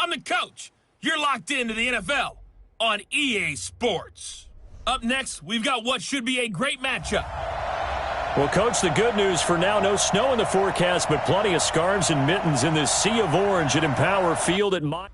I'm the coach. You're locked into the NFL on EA Sports. Up next, we've got what should be a great matchup. Well, Coach, the good news for now, no snow in the forecast, but plenty of scarves and mittens in this sea of orange at Empower Field at my...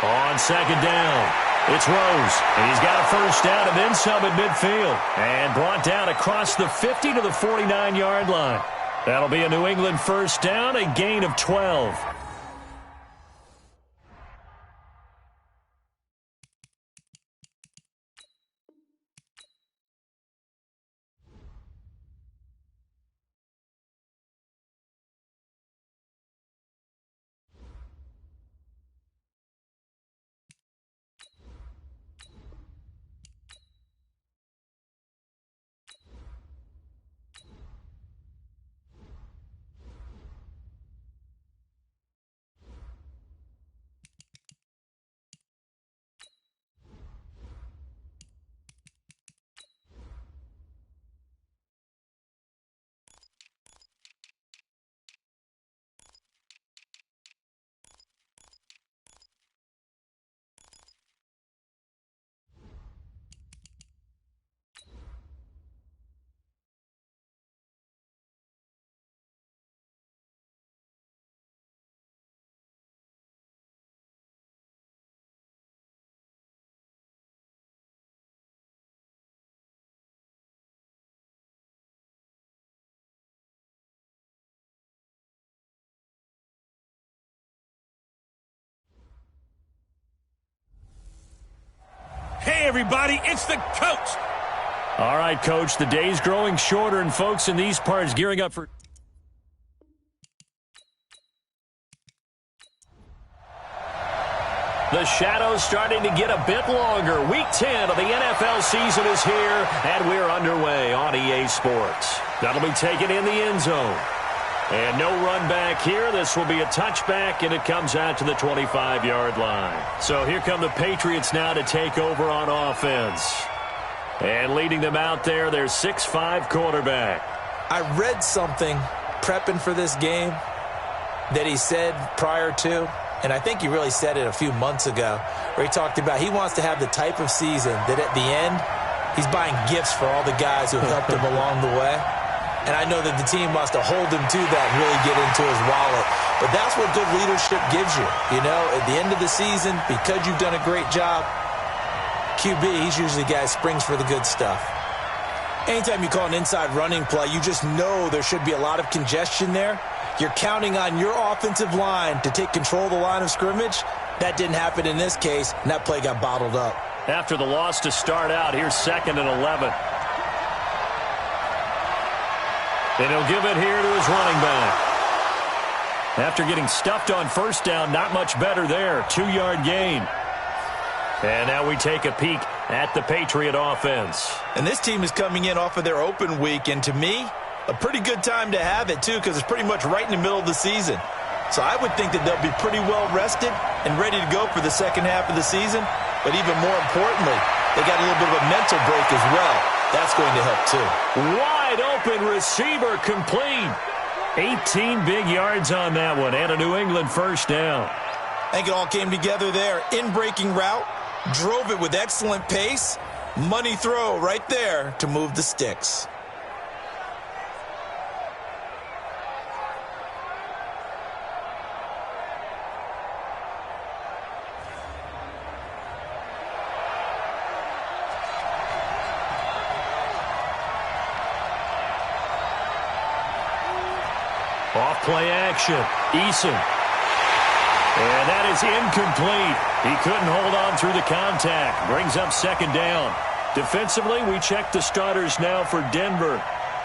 On second down, it's Rose, and he's got a first down and then some at midfield, and brought down across the 50 to the 49-yard line. That'll be a New England first down, a gain of 12. Hey, everybody, it's the coach. All right, Coach, the day's growing shorter, and folks in these parts gearing up for... The shadow's starting to get a bit longer. Week 10 of the NFL season is here, and we're underway on EA Sports. That'll be taken in the end zone. And no run back here. This will be a touchback, and it comes out to the 25-yard line. So here come the Patriots now to take over on offense. And leading them out there, their 6'5" quarterback. I read something prepping for this game that he said prior to, and I think he really said it a few months ago, where he talked about he wants to have the type of season that at the end, he's buying gifts for all the guys who helped him along the way. And I know that the team wants to hold him to that and really get into his wallet. But that's what good leadership gives you. You know, at the end of the season, because you've done a great job, QB, he's usually the guy who springs for the good stuff. Anytime you call an inside running play, you just know there should be a lot of congestion there. You're counting on your offensive line to take control of the line of scrimmage. That didn't happen in this case, and that play got bottled up. After the loss to start out, here's 2nd and 11. And he'll give it here to his running back. After getting stuffed on first down, not much better there. 2-yard gain. And now we take a peek at the Patriot offense. And this team is coming in off of their open week, and to me, a pretty good time to have it, too, because it's pretty much right in the middle of the season. So I would think that they'll be pretty well rested and ready to go for the second half of the season. But even more importantly, they got a little bit of a mental break as well. That's going to help, too. Wide open receiver complete. 18 big yards on that one, and a New England first down. I think it all came together there. In-breaking route, drove it with excellent pace. Money throw right there to move the sticks. Off play action. Eason. And that is incomplete. He couldn't hold on through the contact. Brings up 2nd down. Defensively, we check the starters now for Denver.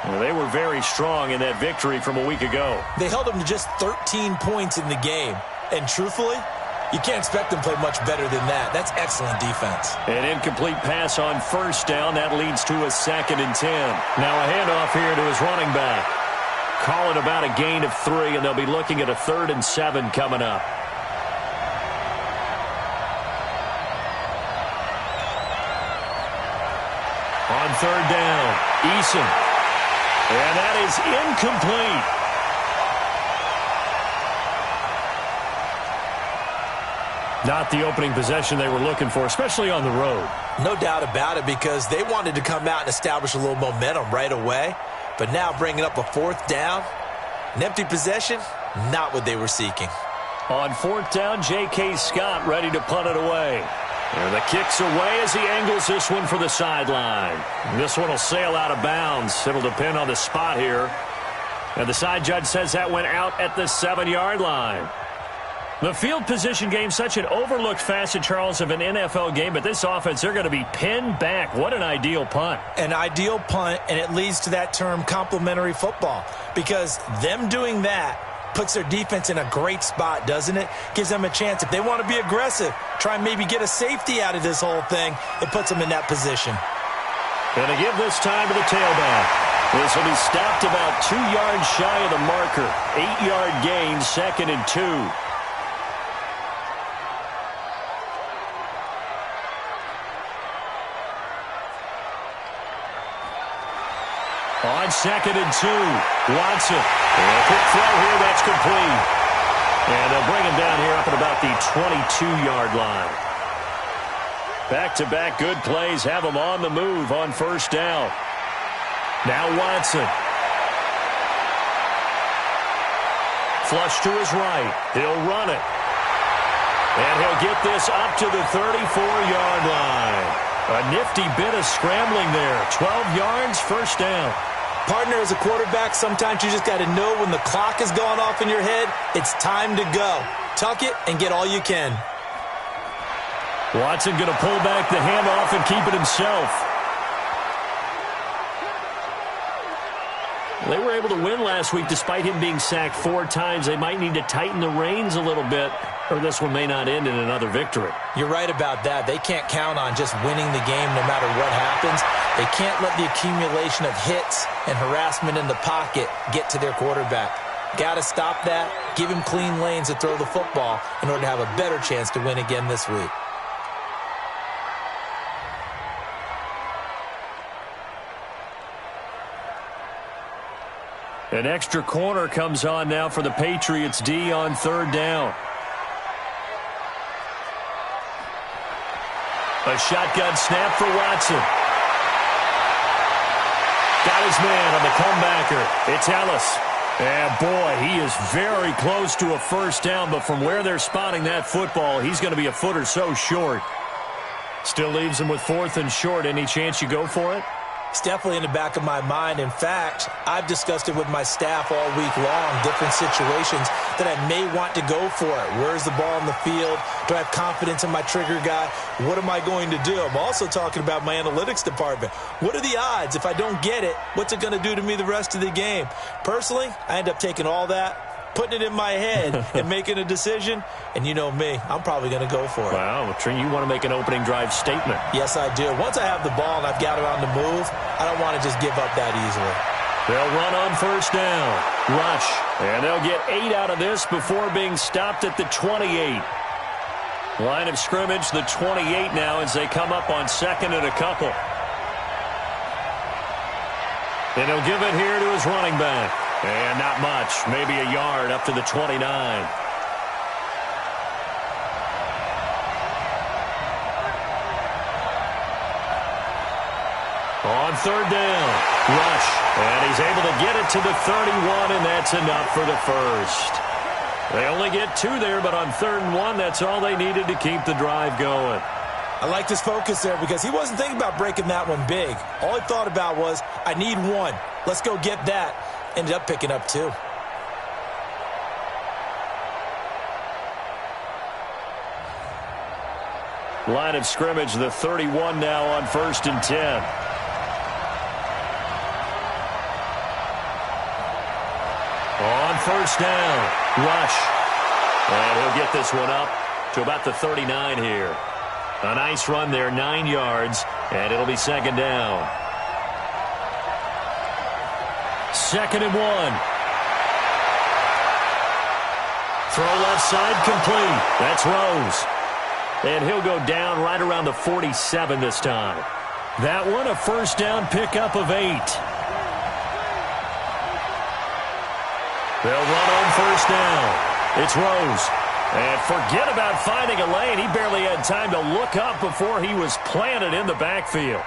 Well, they were very strong in that victory from a week ago. They held them to just 13 points in the game. And truthfully, You can't expect them to play much better than that. That's excellent defense. An incomplete pass on first down. That leads to a 2nd and 10. Now a handoff here to his running back. Call it about a gain of 3, and they'll be looking at a 3rd and 7 coming up. On 3rd down, Eason. And that is incomplete. Not the opening possession they were looking for, especially on the road. No doubt about it, because they wanted to come out and establish a little momentum right away. But now bringing up a 4th down, an empty possession, not what they were seeking. On 4th down, J.K. Scott ready to punt it away. And the kick's away as he angles this one for the sideline. This one will sail out of bounds. It'll depend on the spot here. And the side judge says that went out at the 7-yard line. The field position game, such an overlooked facet, Charles, of an NFL game, but this offense, they're going to be pinned back. What an ideal punt. An ideal punt, and it leads to that term complementary football, because them doing that puts their defense in a great spot, doesn't it? Gives them a chance. If they want to be aggressive, try and maybe get a safety out of this whole thing, it puts them in that position. Going to give this time to the tailback. This will be stopped about 2 yards shy of the marker. 8-yard gain, 2nd and 2. On 2nd and 2, Watson. And a quick throw here, that's complete. And they'll bring him down here up at about the 22-yard line. Back-to-back good plays have him on the move on 1st down. Now Watson. Flush to his right. He'll run it. And he'll get this up to the 34-yard line. A nifty bit of scrambling there. 12 yards, 1st down. Partner, as a quarterback, sometimes you just got to know when the clock is going off in your head, it's time to go. Tuck it and get all you can. Watson going to pull back the handoff and keep it himself. They were able to win last week despite him being sacked 4 times. They might need to tighten the reins a little bit, or this one may not end in another victory. You're right about that. They can't count on just winning the game no matter what happens. They can't let the accumulation of hits and harassment in the pocket get to their quarterback. Got to stop that, give him clean lanes to throw the football in order to have a better chance to win again this week. An extra corner comes on now for the Patriots D on 3rd down. A shotgun snap for Watson. Got his man on the comebacker. It's Ellis. And boy, he is very close to a 1st down, but from where they're spotting that football, he's going to be a foot or so short. Still leaves him with 4th and short. Any chance you go for it? It's definitely in the back of my mind. In fact, I've discussed it with my staff all week long, different situations that I may want to go for it. Where's the ball in the field? Do I have confidence in my trigger guy? What am I going to do? I'm also talking about my analytics department. What are the odds? If I don't get it, what's it going to do to me the rest of the game? Personally, I end up taking all that, putting it in my head, and making a decision. And you know me, I'm probably going to go for it. Wow, Trey, you want to make an opening drive statement. Yes, I do. Once I have the ball and I've got it on the move, I don't want to just give up that easily. They'll run on 1st down. Rush. And they'll get 8 out of this before being stopped at the 28. Line of scrimmage, the 28 now as they come up on 2nd and a couple. And he'll give it here to his running back. And not much, maybe a yard up to the 29. On 3rd down, Rush. And he's able to get it to the 31, and that's enough for the 1st. They only get 2 there, but on 3rd and 1, that's all they needed to keep the drive going. I like this focus there because he wasn't thinking about breaking that one big. All he thought about was, I need 1. Let's go get that. Ended up picking up 2. Line of scrimmage, the 31 now on 1st and 10. On 1st down, Rush. And he'll get this one up to about the 39 here. A nice run there, 9 yards, and it'll be second down. 2nd and 1. Throw left side complete. That's Rose. And he'll go down right around the 47 this time. That one, a first down pickup of 8. They'll run on first down. It's Rose. And forget about finding a lane. He barely had time to look up before he was planted in the backfield.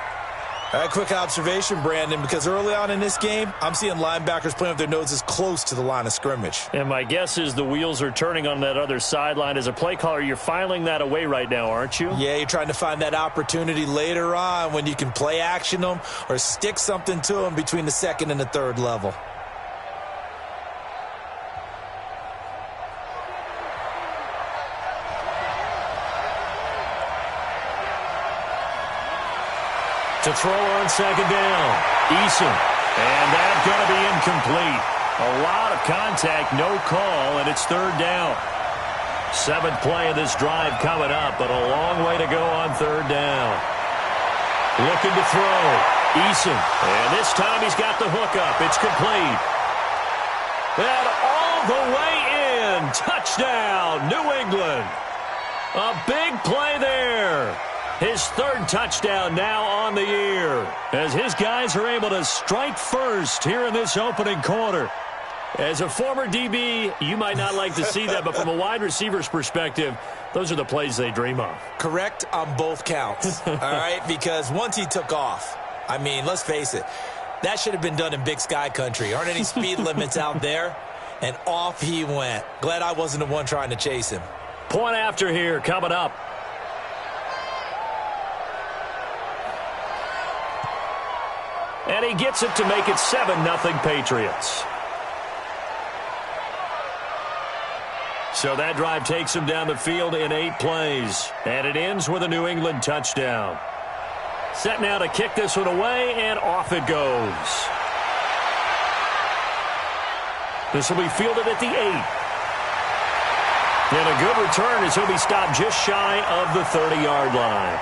A quick observation, Brandon, because early on in this game, I'm seeing linebackers playing with their noses close to the line of scrimmage. And my guess is the wheels are turning on that other sideline. As a play caller, you're filing that away right now, aren't you? Yeah, you're trying to find that opportunity later on when you can play action them or stick something to them between the 2nd and the 3rd level. To throw on 2nd down, Eason. And that's going to be incomplete. A lot of contact, no call, and it's 3rd down. 7th play of this drive coming up, but a long way to go on 3rd down. Looking to throw, Eason. And this time he's got the hook up. It's complete. And all the way in. Touchdown, New England. A big play there. His 3rd touchdown now on the year as his guys are able to strike first here in this opening quarter. As a former DB, you might not like to see that, but from a wide receiver's perspective, those are the plays they dream of. Correct on both counts, all right? Because once he took off, I mean, let's face it, that should have been done in Big Sky country. Aren't any speed limits out there? And off he went. Glad I wasn't the one trying to chase him. Point after here coming up. And he gets it to make it 7-0 Patriots. So that drive takes him down the field in 8 plays. And it ends with a New England touchdown. Set now to kick this one away, and off it goes. This will be fielded at the 8. And a good return as he'll be stopped just shy of the 30-yard line.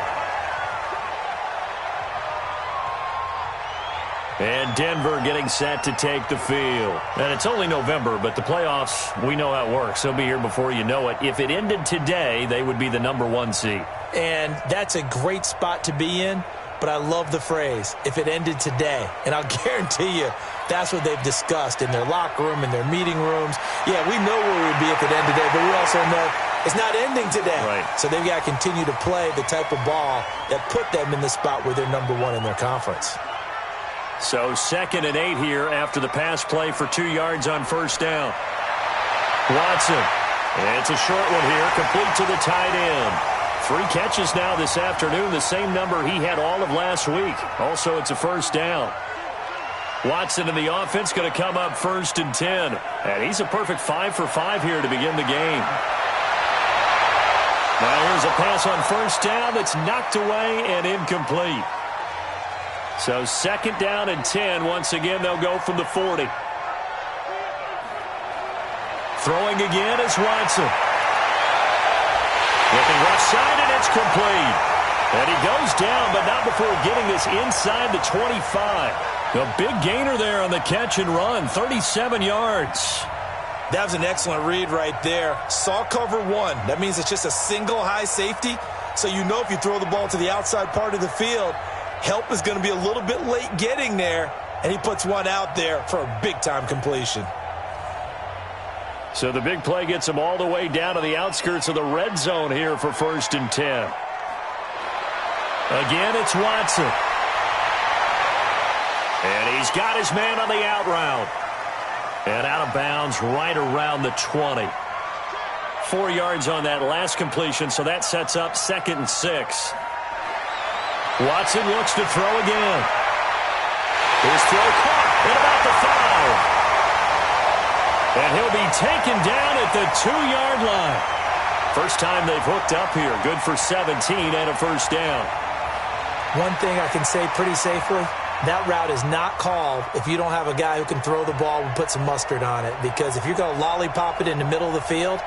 And Denver getting set to take the field. And it's only November, but the playoffs, we know how it works. They'll be here before you know it. If it ended today, they would be the #1 seed. And that's a great spot to be in, but I love the phrase, if it ended today. And I'll guarantee you, that's what they've discussed in their locker room, in their meeting rooms. Yeah, we know where we'd be if it ended today, but we also know it's not ending today. Right. So they've got to continue to play the type of ball that put them in the spot where they're #1 in their conference. So 2nd and 8 here after the pass play for 2 yards on first down. Watson. And it's a short one here, complete to the tight end. 3 catches now this afternoon, the same number he had all of last week. Also, it's a first down. Watson and the offense going to come up 1st and 10. And he's a perfect 5 for 5 here to begin the game. Now here's a pass on first down that's knocked away and incomplete. So 2nd down and 10. Once again, they'll go from the 40. Throwing again is Watson. Looking left side, and it's complete. And he goes down, but not before getting this inside the 25. A big gainer there on the catch and run, 37 yards. That was an excellent read right there. Saw cover 1. That means it's just a single high safety. So you know if you throw the ball to the outside part of the field, help is going to be a little bit late getting there, and he puts one out there for a big-time completion. So the big play gets him all the way down to the outskirts of the red zone here for 1st and 10. Again, it's Watson. And he's got his man on the out route. And out of bounds right around the 20. 4 yards on that last completion, so that sets up 2nd and 6. Watson looks to throw again. His throw caught at about the 5. And he'll be taken down at the 2-yard line. First time they've hooked up here. Good for 17 and a first down. One thing I can say pretty safely, that route is not called if you don't have a guy who can throw the ball and put some mustard on it. Because if you're going to lollipop it in the middle of the field,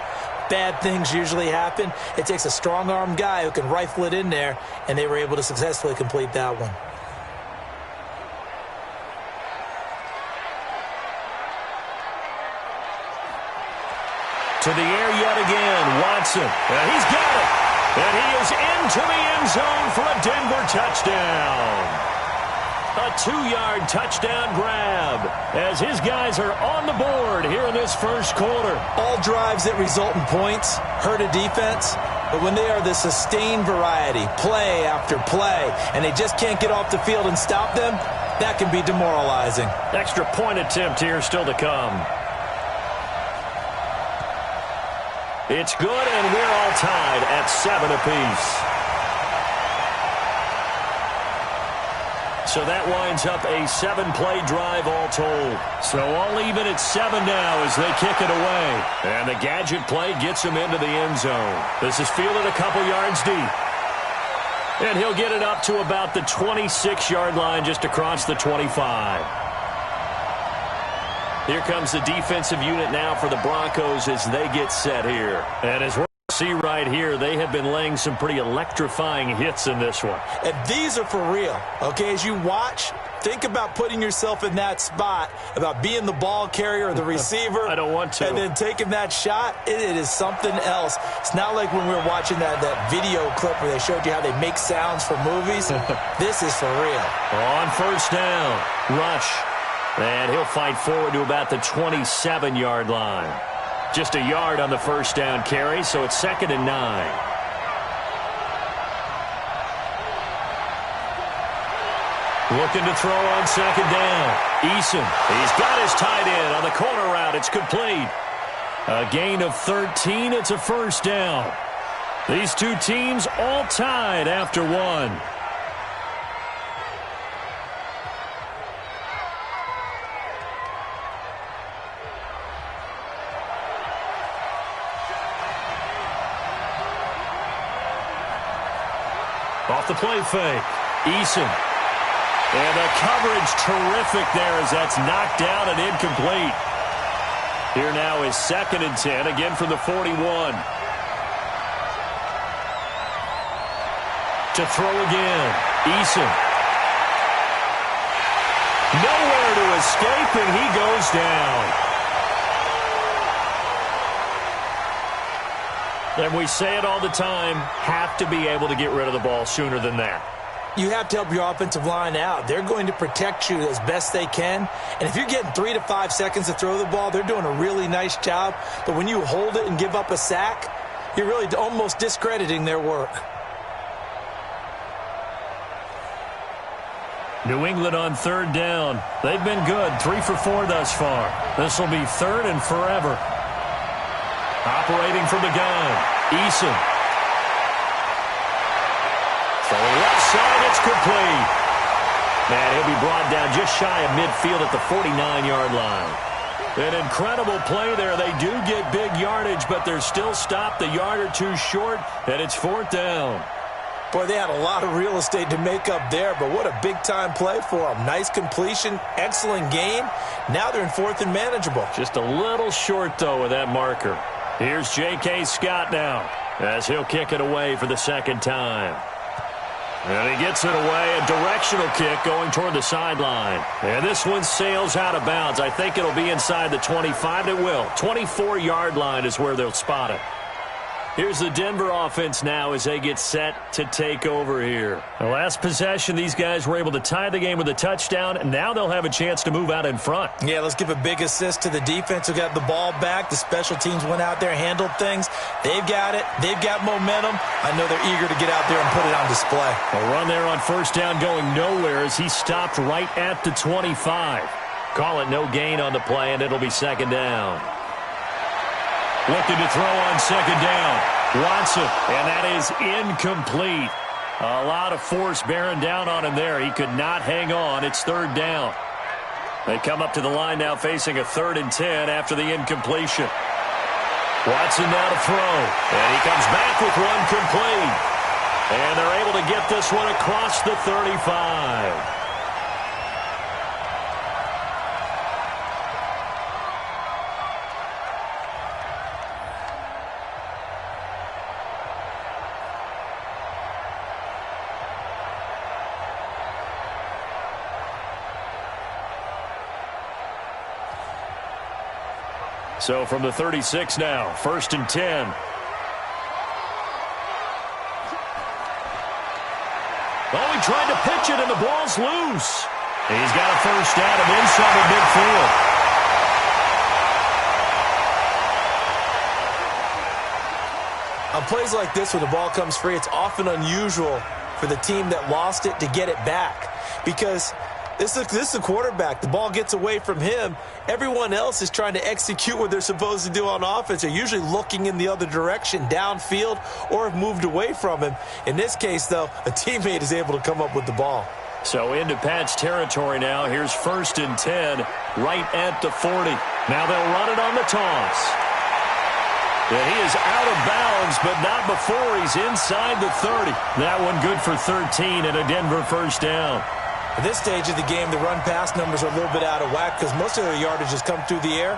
bad things usually happen. It takes a strong-arm guy who can rifle it in there, and they were able to successfully complete that one. To the air yet again, Watson. He's got it. And he is into the end zone for a Denver touchdown. A 2-yard touchdown grab as his guys are on the board here in this first quarter. All drives that result in points hurt a defense, but when they are the sustained variety, play after play, and they just can't get off the field and stop them, that can be demoralizing. Extra point attempt here still to come. It's good, and we're all tied at 7 apiece. So that winds up a 7-play drive all told. So all even at 7 now as they kick it away. And the gadget play gets him into the end zone. This is fielded a couple yards deep. And he'll get it up to about the 26-yard line just across the 25. Here comes the defensive unit now for the Broncos as they get set here. And as we're see right here, they have been laying some pretty electrifying hits in this one. And these are for real. Okay, as you watch, think about putting yourself in that spot, about being the ball carrier or the receiver. I don't want to. And then taking that shot, it is something else. It's not like when we were watching that video clip where they showed you how they make sounds for movies. This is for real. On first down, rush. And he'll fight forward to about the 27-yard line. Just a yard on the first down carry, so it's 2nd and 9. Looking to throw on 2nd down. Eason, he's got his tight end on the corner route. It's complete. A gain of 13. It's a first down. These two teams all tied after 1. Off the play fake. Eason. And the coverage terrific there as that's knocked down and incomplete. Here now is 2nd and 10, again from the 41. To throw again. Eason. Nowhere to escape, and he goes down. And we say it all the time, have to be able to get rid of the ball sooner than that. You have to help your offensive line out. They're going to protect you as best they can. And if you're getting 3 to 5 seconds to throw the ball, they're doing a really nice job. But when you hold it and give up a sack, you're really almost discrediting their work. New England on 3rd down. They've been good, 3 for 4 thus far. This will be 3rd and forever. Operating from the gun, Eason. From the left side, it's complete. And he'll be brought down just shy of midfield at the 49-yard line. An incredible play there. They do get big yardage, but they're still stopped a yard or two short, and it's 4th down. Boy, they had a lot of real estate to make up there, but what a big-time play for them. Nice completion, excellent game. Now they're in 4th and manageable. Just a little short, though, with that marker. Here's J.K. Scott now as he'll kick it away for the 2nd time. And he gets it away, a directional kick going toward the sideline. And this one sails out of bounds. I think it'll be inside the 25. It will. 24-yard line is where they'll spot it. Here's the Denver offense now as they get set to take over here. The last possession, these guys were able to tie the game with a touchdown, and now they'll have a chance to move out in front. Yeah, let's give a big assist to the defense who got the ball back. The special teams went out there, handled things. They've got it. They've got momentum. I know they're eager to get out there and put it on display. A run there on first down going nowhere as he stopped right at the 25. Call it no gain on the play, and it'll be 2nd down. Looking to throw on 2nd down. Watson, and that is incomplete. A lot of force bearing down on him there. He could not hang on. It's 3rd down. They come up to the line now facing a 3rd and 10 after the incompletion. Watson now to throw. And he comes back with one complete. And they're able to get this one across the 35. So from the 36 now, 1st and 10. Oh, he tried to pitch it, and the ball's loose. He's got a first down and inside the midfield. On plays like this where the ball comes free, it's often unusual for the team that lost it to get it back because this is the quarterback. The ball gets away from him. Everyone else is trying to execute what they're supposed to do on offense. They're usually looking in the other direction, downfield, or have moved away from him. In this case, though, a teammate is able to come up with the ball. So into Pat's territory now. Here's 1st and 10, right at the 40. Now they'll run it on the toss. And he is out of bounds, but not before he's inside the 30. That one good for 13 and a Denver first down. At this stage of the game, the run-pass numbers are a little bit out of whack because most of their yardage has come through the air.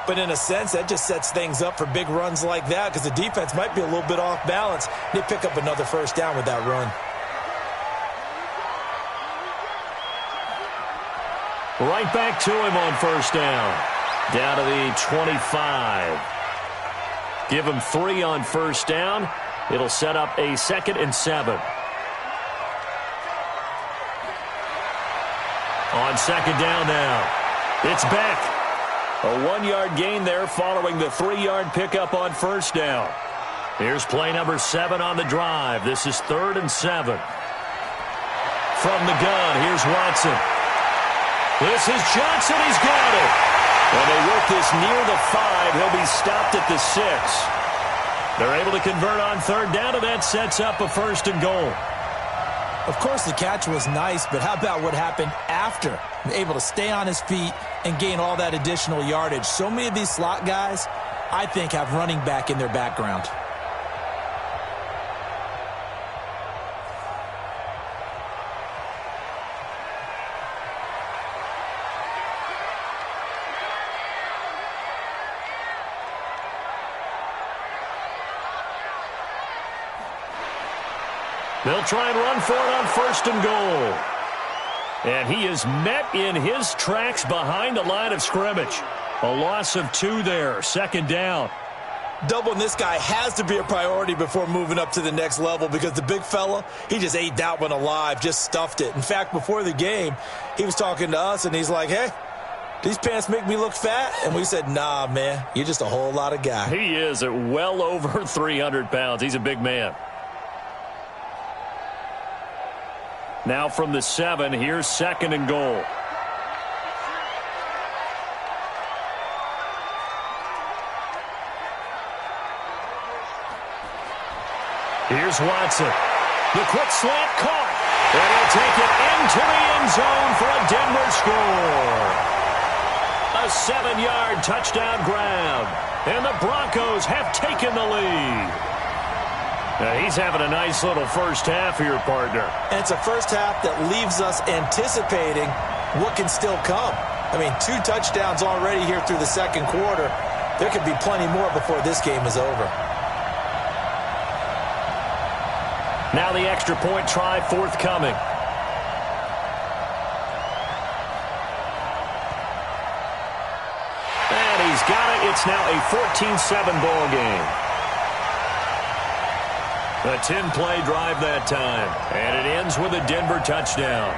But in a sense, that just sets things up for big runs like that because the defense might be a little bit off balance. They pick up another first down with that run. Right back to him on first down. Down to the 25. Give him 3 on first down. It'll set up a 2nd and 7. On 2nd down now. It's back. A 1-yard gain there following the 3-yard pickup on first down. Here's play number 7 on the drive. This is 3rd and 7. From the gun, here's Watson. This is Johnson. He's got it. And they work this near the 5. He'll be stopped at the 6. They're able to convert on 3rd down, and that sets up a 1st and goal. Of course, the catch was nice, but how about what happened after? Able to stay on his feet and gain all that additional yardage. So many of these slot guys, I think, have running back in their background. They'll try and run for it on 1st and goal. And he is met in his tracks behind the line of scrimmage. A loss of 2 there, 2nd down. Doubling this guy has to be a priority before moving up to the next level because the big fella, he just ate that one alive, just stuffed it. In fact, before the game, he was talking to us, and he's like, hey, these pants make me look fat? And we said, nah, man, you're just a whole lot of guy. He is at well over 300 pounds. He's a big man. Now from the 7, here's 2nd and goal. Here's Watson. The quick slant caught. And he'll take it into the end zone for a Denver score. A 7-yard touchdown grab. And the Broncos have taken the lead. Now he's having a nice little first half here, partner. And it's a first half that leaves us anticipating what can still come. I mean, 2 touchdowns already here through the 2nd quarter. There could be plenty more before this game is over. Now the extra point try forthcoming. And he's got it. It's now a 14-7 ball game. A 10-play drive that time. And it ends with a Denver touchdown.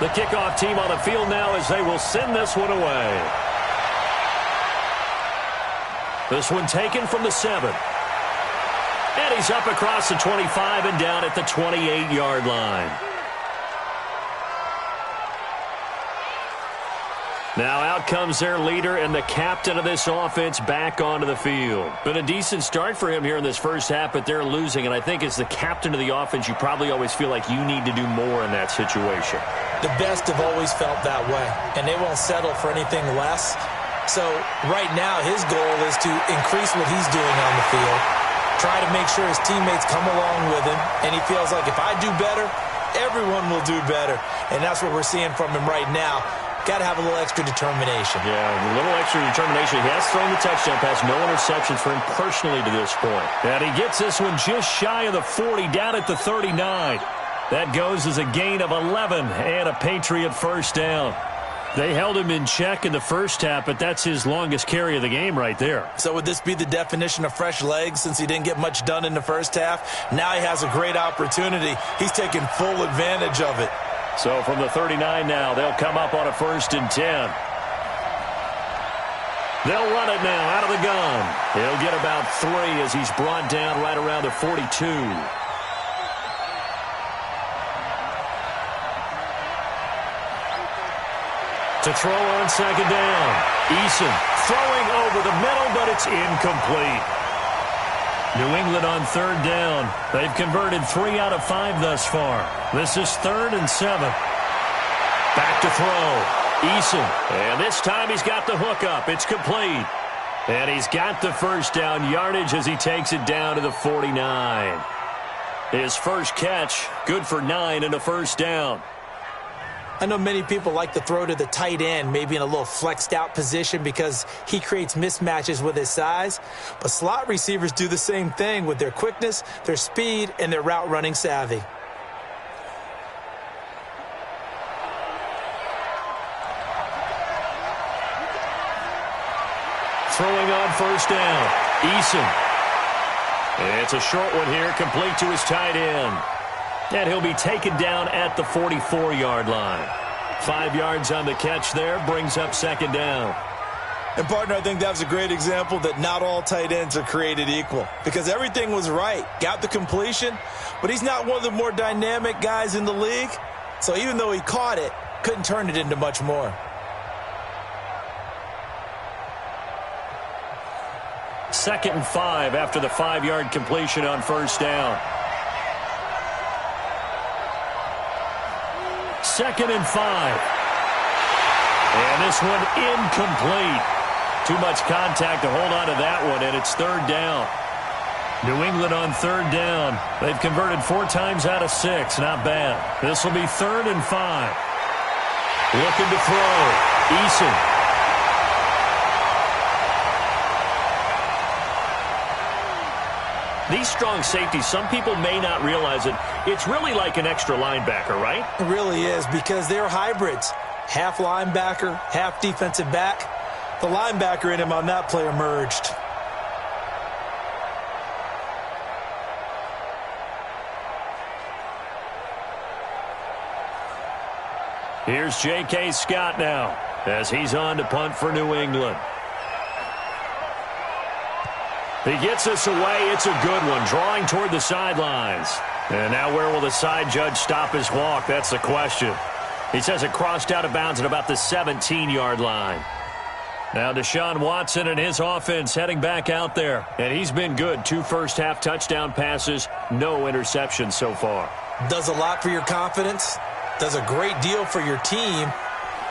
The kickoff team on the field now as they will send this one away. This one taken from the 7. And he's up across the 25 and down at the 28-yard line. Now out comes their leader and the captain of this offense back onto the field. Been a decent start for him here in this first half, but they're losing. And I think as the captain of the offense, you probably always feel like you need to do more in that situation. The best have always felt that way, and they won't settle for anything less. So right now his goal is to increase what he's doing on the field, try to make sure his teammates come along with him, and he feels like if I do better, everyone will do better. And that's what we're seeing from him right now. Got to have a little extra determination. Yeah, a little extra determination. He has thrown the touchdown pass. No interceptions for him personally to this point. And he gets this one just shy of the 40, down at the 39. That goes as a gain of 11 and a Patriot first down. They held him in check in the first half, but that's his longest carry of the game right there. So would this be the definition of fresh legs since he didn't get much done in the first half? Now he has a great opportunity. He's taking full advantage of it. So from the 39 now, they'll come up on a 1st and 10. They'll run it now out of the gun. He'll get about 3 as he's brought down right around the 42. To throw on 2nd down. Eason throwing over the middle, but it's incomplete. New England on 3rd down. They've converted 3 out of 5 thus far. This is 3rd and 7. Back to throw. Eason. And this time he's got the hook up. It's complete. And he's got the first down yardage as he takes it down to the 49. His first catch, good for 9 and a first down. I know many people like to throw to the tight end, maybe in a little flexed out position because he creates mismatches with his size. But slot receivers do the same thing with their quickness, their speed, and their route running savvy. Throwing on 1st down. Eason. It's a short one here, complete to his tight end. And he'll be taken down at the 44-yard line. 5 yards on the catch there, brings up 2nd down. And, partner, I think that was a great example that not all tight ends are created equal because everything was right. Got the completion, but he's not one of the more dynamic guys in the league. So even though he caught it, couldn't turn it into much more. Second and 5 after the 5-yard completion on 1st down. 2nd and 5. And this one incomplete. Too much contact to hold on to that one, and it's 3rd down. New England on 3rd down. They've converted 4 times out of 6. Not bad. This will be 3rd and 5. Looking to throw. Eason. These strong safeties, some people may not realize it. It's really like an extra linebacker, right? It really is because they're hybrids. Half linebacker, half defensive back. The linebacker in him on that play emerged. Here's J.K. Scott now as he's on to punt for New England. He gets us away. It's a good one, drawing toward the sidelines. And now where will the side judge stop his walk? That's the question. He says it crossed out of bounds at about the 17-yard line. Now Deshaun Watson and his offense heading back out there. And he's been good. 2 first-half touchdown passes, no interceptions so far. Does a lot for your confidence. Does a great deal for your team.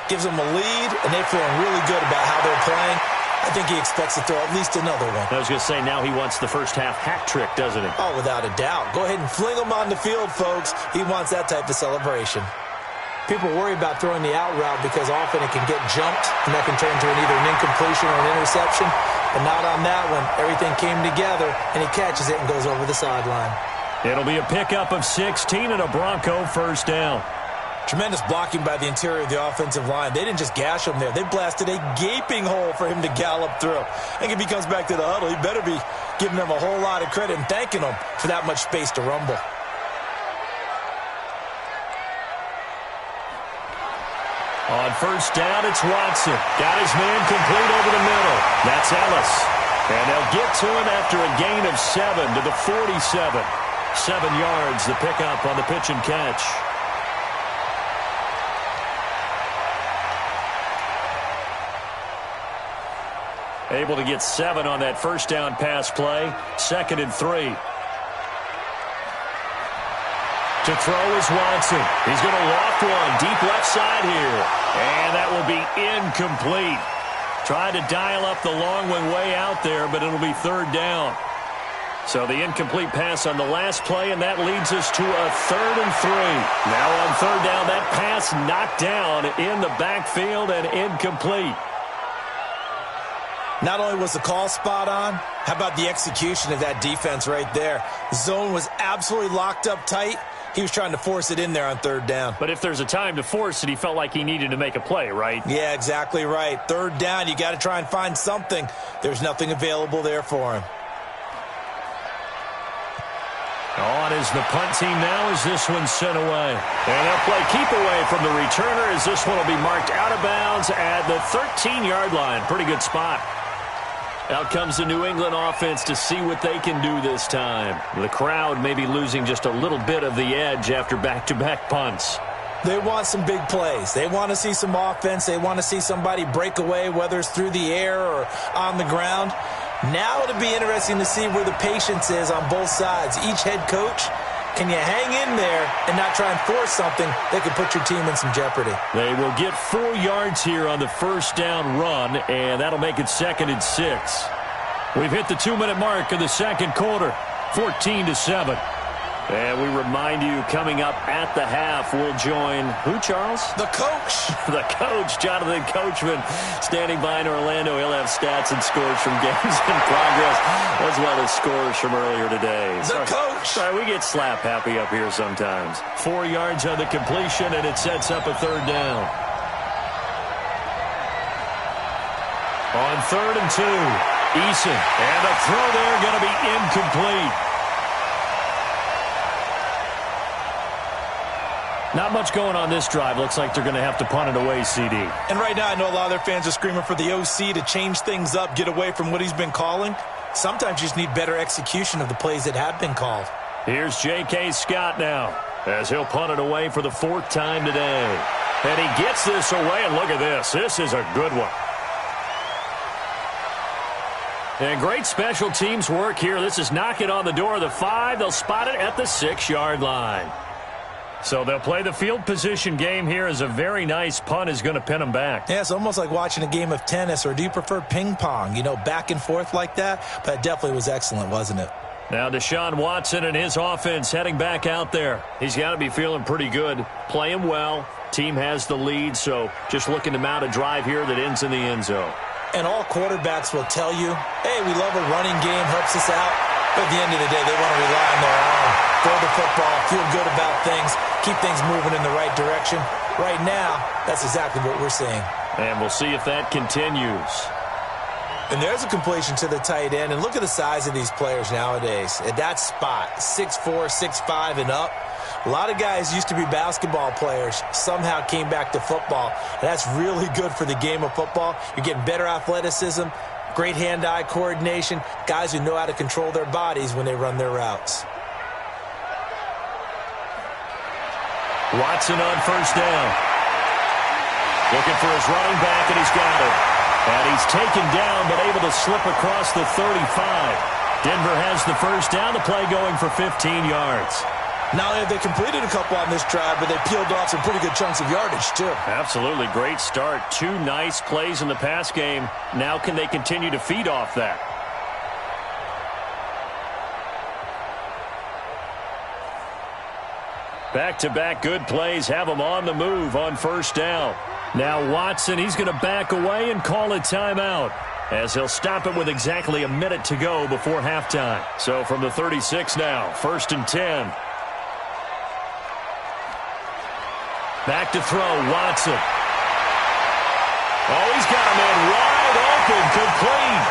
Gives them a lead, and they're feeling really good about how they're playing. I think he expects to throw at least another one. I was going to say, now he wants the first-half hat trick, doesn't he? Oh, without a doubt. Go ahead and fling him on the field, folks. He wants that type of celebration. People worry about throwing the out route because often it can get jumped, and that can turn into either an incompletion or an interception. But not on that one. Everything came together, and he catches it and goes over the sideline. It'll be a pickup of 16 and a Bronco first down. Tremendous blocking by the interior of the offensive line. They didn't just gash him there. They blasted a gaping hole for him to gallop through. I think if he comes back to the huddle, he better be giving them a whole lot of credit and thanking them for that much space to rumble. On first down, it's Watson. Got his man complete over the middle. That's Ellis. And they'll get to him after a gain of 7 to the 47. 7 yards, the pickup on the pitch and catch. Able to get 7 on that first down pass play. 2nd and 3. To throw is Watson. He's going to loft one deep left side here. And that will be incomplete. Tried to dial up the long one way out there, but it'll be 3rd down. So the incomplete pass on the last play, and that leads us to a 3rd and 3. Now on 3rd down, that pass knocked down in the backfield and incomplete. Not only was the call spot on, how about the execution of that defense right there? Zone was absolutely locked up tight. He was trying to force it in there on third down. But if there's a time to force it, he felt like he needed to make a play, right? Yeah, exactly right. Third down, you got to try and find something. There's nothing available there for him. On is the punt team now as this one's sent away. And they'll play keep away from the returner as this one will be marked out of bounds at the 13-yard line. Pretty good spot. Out comes the New England offense to see what they can do this time. The crowd may be losing just a little bit of the edge after back-to-back punts. They want some big plays. They want to see some offense. They want to see somebody break away, whether it's through the air or on the ground. Now it'll be interesting to see where the patience is on both sides. Each head coach, can you hang in there and not try and force something that could put your team in some jeopardy? They will get 4 yards here on the first down run, and that'll make it 2nd and 6. We've hit the 2-minute mark of the second quarter, 14-7. And we remind you, coming up at the half, we'll join who, Charles? The coach. The coach, Jonathan Coachman, standing by in Orlando. He'll have stats and scores from games in progress, as well as scores from earlier today. The coach. Sorry, we get slap happy up here sometimes. 4 yards on the completion, and it sets up a third down. On 3rd and 2, Eason. And the throw there going to be incomplete. Not much going on this drive. Looks like they're going to have to punt it away, CD. And right now I know a lot of their fans are screaming for the OC to change things up, get away from what he's been calling. Sometimes you just need better execution of the plays that have been called. Here's J.K. Scott now as he'll punt it away for the 4th time today. And he gets this away, and look at this. This is a good one. And great special teams work here. This is knocking on the door of the 5. They'll spot it at the 6-yard line. So they'll play the field position game here as a very nice punt is going to pin them back. Yeah, it's almost like watching a game of tennis, or do you prefer ping pong? You know, back and forth like that? But it definitely was excellent, wasn't it? Now Deshaun Watson and his offense heading back out there. He's got to be feeling pretty good, playing well. Team has the lead, so just looking to mount a drive here that ends in the end zone. And all quarterbacks will tell you, hey, we love a running game, helps us out. But at the end of the day, they want to rely on their arm, throw the football, feel good about things, keep things moving in the right direction. Right now, that's exactly what we're seeing. And we'll see if that continues. And there's a completion to the tight end. And look at the size of these players nowadays. At that spot, 6'4", 6'5", and up. A lot of guys used to be basketball players, somehow came back to football. And that's really good for the game of football. You're getting better athleticism, great hand-eye coordination, guys who know how to control their bodies when they run their routes. Watson on first down. Looking for his running back, and he's got it. And he's taken down, but able to slip across the 35. Denver has the first down, the play going for 15 yards. Not only have they completed a couple on this drive, but they peeled off some pretty good chunks of yardage, too. Absolutely. Great start. 2 nice plays in the pass game. Now can they continue to feed off that? Back-to-back good plays have them on the move on first down. Now Watson, he's going to back away and call a timeout, as he'll stop it with exactly a minute to go before halftime. So from the 36 now, 1st and 10. Back to throw, Watson. Oh, he's got a man wide open, complete.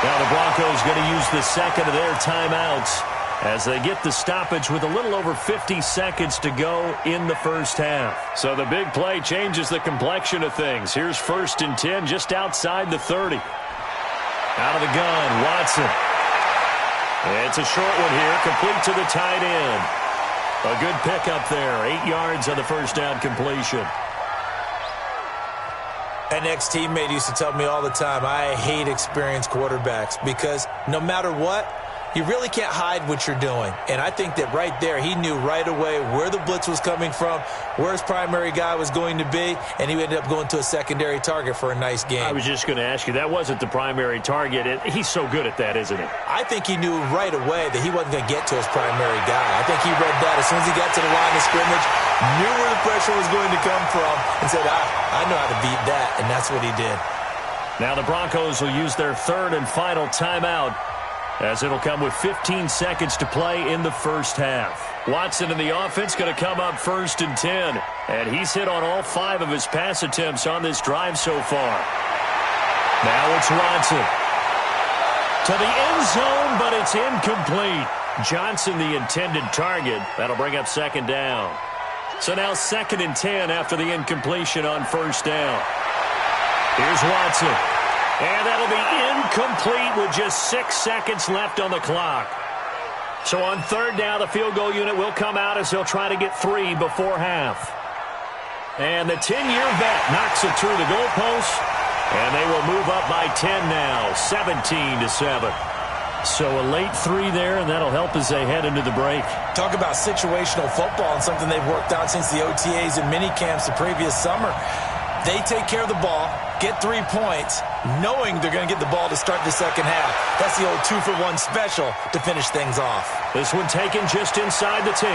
Now the Broncos going to use the second of their timeouts as they get the stoppage with a little over 50 seconds to go in the first half. So the big play changes the complexion of things. Here's 1st and 10 just outside the 30. Out of the gun, Watson. It's a short one here, complete to the tight end. A good pickup there, 8 yards on the first down completion. An ex-teammate used to tell me all the time, I hate experienced quarterbacks because no matter what, you really can't hide what you're doing. And I think that right there, he knew right away where the blitz was coming from, where his primary guy was going to be, and he ended up going to a secondary target for a nice game. I was just going to ask you, that wasn't the primary target. He's so good at that, isn't he? I think he knew right away that he wasn't going to get to his primary guy. I think he read that as soon as he got to the line of scrimmage, knew where the pressure was going to come from, and said, I know how to beat that, and that's what he did. Now the Broncos will use their 3rd and final timeout as it'll come with 15 seconds to play in the first half. Watson in the offense going to come up 1st and 10. And he's hit on all 5 of his pass attempts on this drive so far. Now it's Watson. To the end zone, but it's incomplete. Johnson the intended target. That'll bring up 2nd down. So now 2nd and 10 after the incompletion on 1st down. Here's Watson. And that'll be incomplete with just 6 seconds left on the clock. So on 3rd down, the field goal unit will come out as he'll try to get 3 before half. And the 10-year vet knocks it through the goalpost. And they will move up by 10 now, 17-7. So a late 3 there, and that'll help as they head into the break. Talk about situational football and something they've worked out since the OTAs and mini camps the previous summer. They take care of the ball, get 3 points, knowing they're going to get the ball to start the second half. That's the old 2-for-1 special to finish things off. This one taken just inside the 10.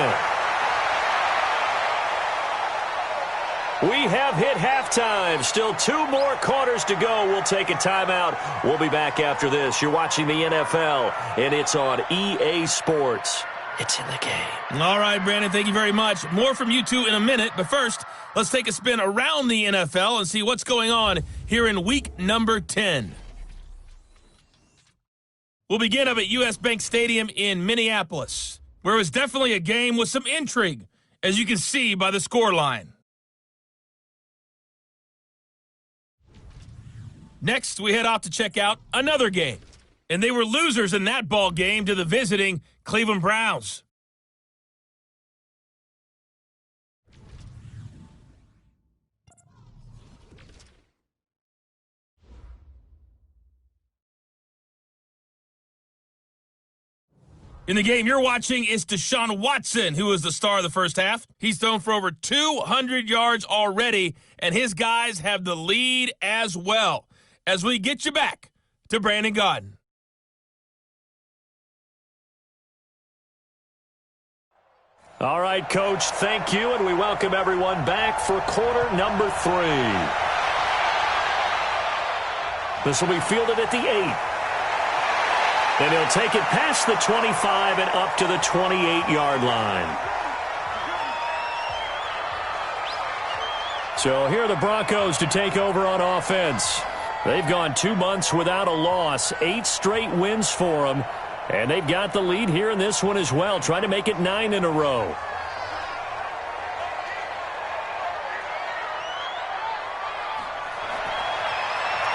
We have hit halftime. Still 2 more quarters to go. We'll take a timeout. We'll be back after this. You're watching the NFL, and it's on EA Sports. It's in the game. All right, Brandon, thank you very much. More from you two in a minute, but first, let's take a spin around the NFL and see what's going on here in week number 10. We'll begin up at US Bank Stadium in Minneapolis, where it was definitely a game with some intrigue, as you can see by the scoreline. Next, we head off to check out another game, and they were losers in that ball game to the visiting Cleveland Browns. In the game you're watching is Deshaun Watson, who is the star of the first half. He's thrown for over 200 yards already, and his guys have the lead as well. As we get you back to Brandon Gaudin. All right, Coach, thank you, and we welcome everyone back for quarter number 3. This will be fielded at the 8. And he'll take it past the 25 and up to the 28-yard line. So here are the Broncos to take over on offense. They've gone 2 months without a loss, 8 straight wins for them. And they've got the lead here in this one as well, trying to make it 9 in a row.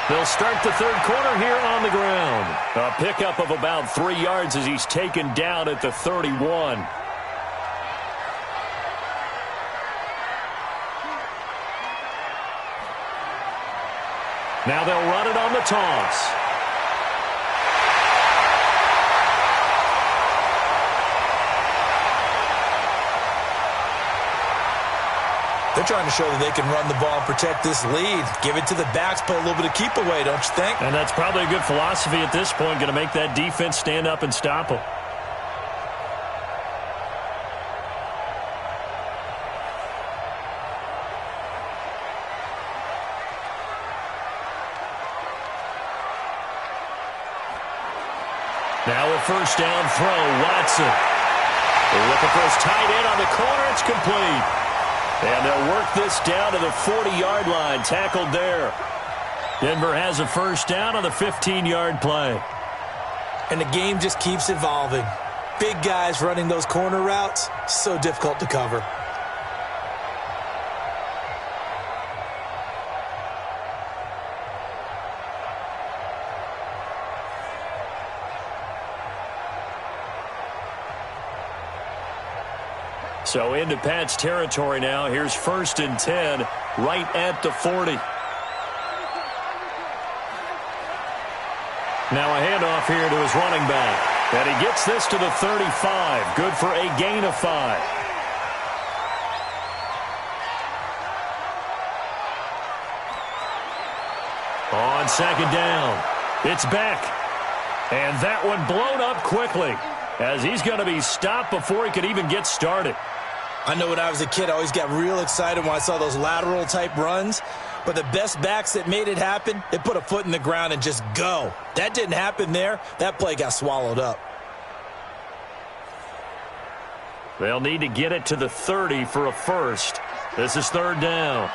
They'll start the third quarter here on the ground. A pickup of about 3 yards as he's taken down at the 31. Now they'll run it on the toss. They're trying to show that they can run the ball and protect this lead. Give it to the backs, put a little bit of keep away, don't you think? And that's probably a good philosophy at this point, going to make that defense stand up and stop them. Now a first down throw, Watson. They're looking for his tight end on the corner. It's complete. And they'll work this down to the 40-yard line, tackled there. Denver has a first down on the 15-yard play. And the game just keeps evolving. Big guys running those corner routes, so difficult to cover. So into Pat's territory now. Here's 1st and 10, right at the 40. Now a handoff here to his running back. And he gets this to the 35. Good for a gain of 5. On 2nd down, it's Beck. And that one blown up quickly, as he's going to be stopped before he could even get started. I know when I was a kid, I always got real excited when I saw those lateral-type runs. But the best backs that made it happen, they put a foot in the ground and just go. That didn't happen there. That play got swallowed up. They'll need to get it to the 30 for a first. This is third down.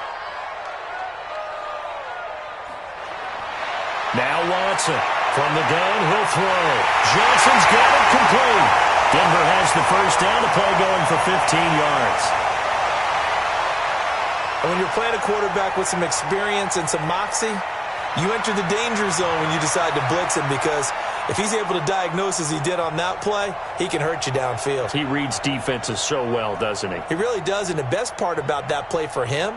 Now Watson from the gun, he'll throw. Johnson's got it complete. Denver has the first down, the play going for 15 yards. And when you're playing a quarterback with some experience and some moxie, you enter the danger zone when you decide to blitz him, because if he's able to diagnose as he did on that play, he can hurt you downfield. He reads defenses so well, doesn't he? He really does, and the best part about that play for him,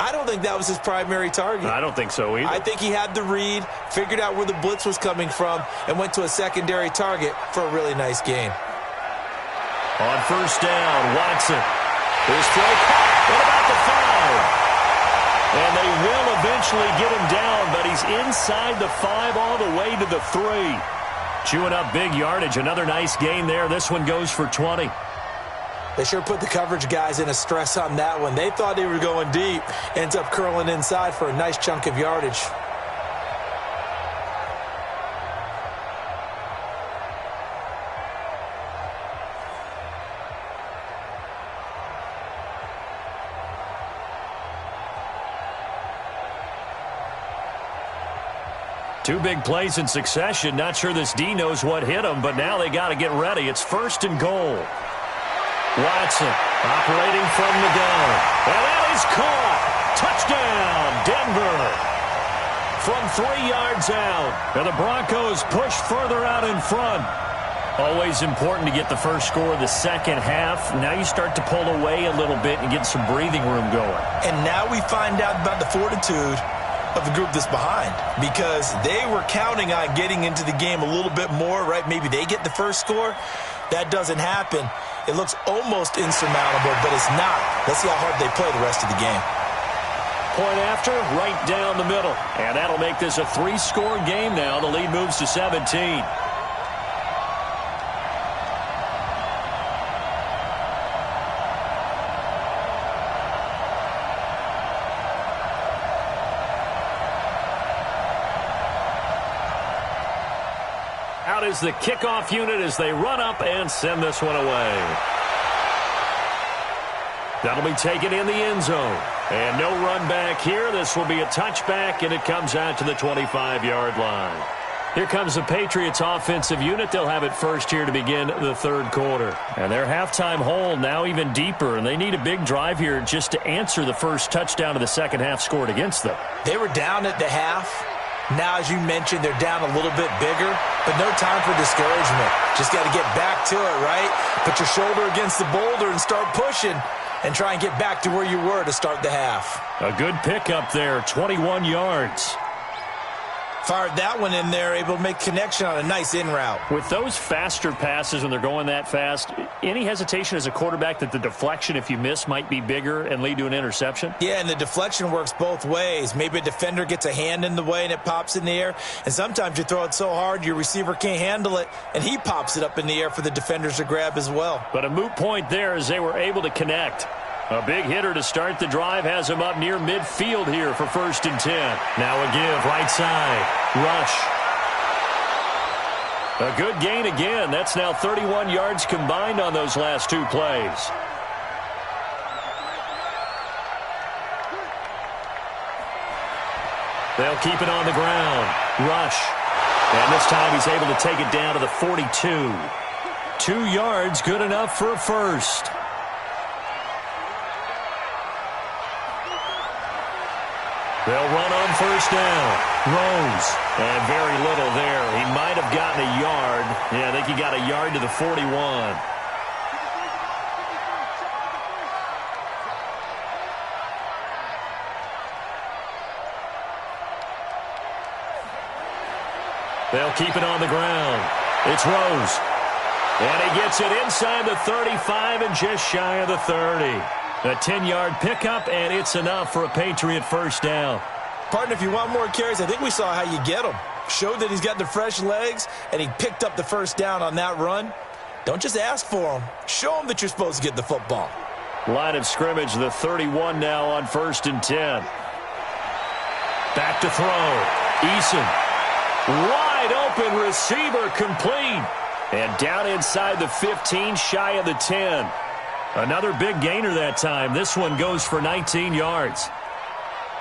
I don't think that was his primary target. I don't think so either. I think he had the read, figured out where the blitz was coming from, and went to a secondary target for a really nice gain. On first down, Watson. His throw caught. What about the 5? And they will eventually get him down, but he's inside the 5 all the way to the 3. Chewing up big yardage. Another nice gain there. This one goes for 20. They sure put the coverage guys in a stress on that one. They thought they were going deep. Ends up curling inside for a nice chunk of yardage. Two big plays in succession. Not sure this D knows what hit him, but now they got to get ready. It's first and goal. Watson operating from the gun. And that is caught. Touchdown, Denver. From 3 yards out. And the Broncos push further out in front. Always important to get the first score of the second half. Now you start to pull away a little bit and get some breathing room going. And now we find out about the fortitude of the group that's behind, because they were counting on getting into the game a little bit more, right? Maybe they get the first score. That doesn't happen. It looks almost insurmountable, but it's not. Let's see how hard they play the rest of the game. Point after, right down the middle. And that'll make this a 3-score game now. The lead moves to 17. Out is the kickoff unit as they run up and send this one away. That'll be taken in the end zone. And no run back here. This will be a touchback, and it comes out to the 25-yard line. Here comes the Patriots offensive unit. They'll have it first here to begin the third quarter. And their halftime hole now even deeper, and they need a big drive here just to answer the first touchdown of the second half scored against them. They were down at the half. Now, as you mentioned, they're down a little bit bigger, but no time for discouragement. Just got to get back to it, right? Put your shoulder against the boulder and start pushing and try and get back to where you were to start the half. A good pickup there, 21 yards. Fired that one in there, able to make connection on a nice in route. With those faster passes when they're going that fast, any hesitation as a quarterback that the deflection, if you miss, might be bigger and lead to an interception? Yeah, and the deflection works both ways. Maybe a defender gets a hand in the way and it pops in the air, and sometimes you throw it so hard your receiver can't handle it, and he pops it up in the air for the defenders to grab as well. But a moot point there as they were able to connect. A big hitter to start the drive has him up near midfield here for first and 10. Now a give, right side. Rush. A good gain again. That's now 31 yards combined on those last two plays. They'll keep it on the ground. Rush. And this time he's able to take it down to the 42. 2 yards, good enough for a first. They'll run on first down. Rose. And very little there. He might have gotten a yard. Yeah, I think he got a yard to the 41. They'll keep it on the ground. It's Rose. And he gets it inside the 35 and just shy of the 30. A 10-yard pickup, and it's enough for a Patriot first down. Partner, if you want more carries, I think we saw how you get him. Showed that he's got the fresh legs, and he picked up the first down on that run. Don't just ask for him. Show him that you're supposed to get the football. Line of scrimmage, the 31 now on first and 10. Back to throw. Eason. Wide open receiver complete. And down inside the 15, shy of the 10. Another big gainer that time. This one goes for 19 yards.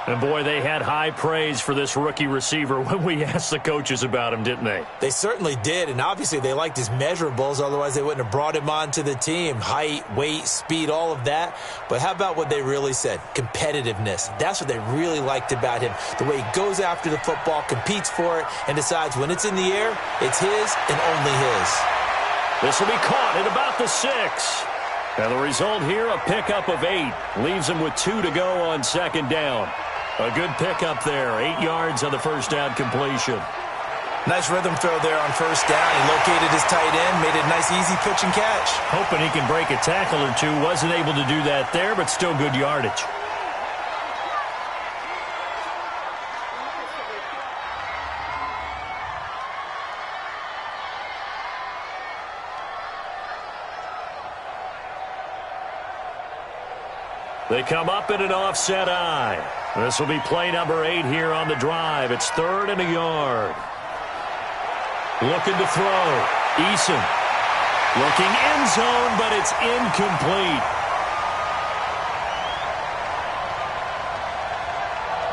And, boy, they had high praise for this rookie receiver when we asked the coaches about him, didn't they? They certainly did, and obviously they liked his measurables. Otherwise, they wouldn't have brought him onto the team. Height, weight, speed, all of that. But how about what they really said? Competitiveness. That's what they really liked about him. The way he goes after the football, competes for it, and decides when it's in the air, it's his and only his. This will be caught at about the 6. And the result here, a pickup of 8. Leaves him with 2 to go on second down. A good pickup there. 8 yards on the first down completion. Nice rhythm throw there on first down. He located his tight end, made a nice easy pitch and catch. Hoping he can break a tackle or two. Wasn't able to do that there, but still good yardage. They come up in an offset eye. This will be play number 8 here on the drive. It's 3rd and a yard. Looking to throw. Eason. Looking end zone, but it's incomplete.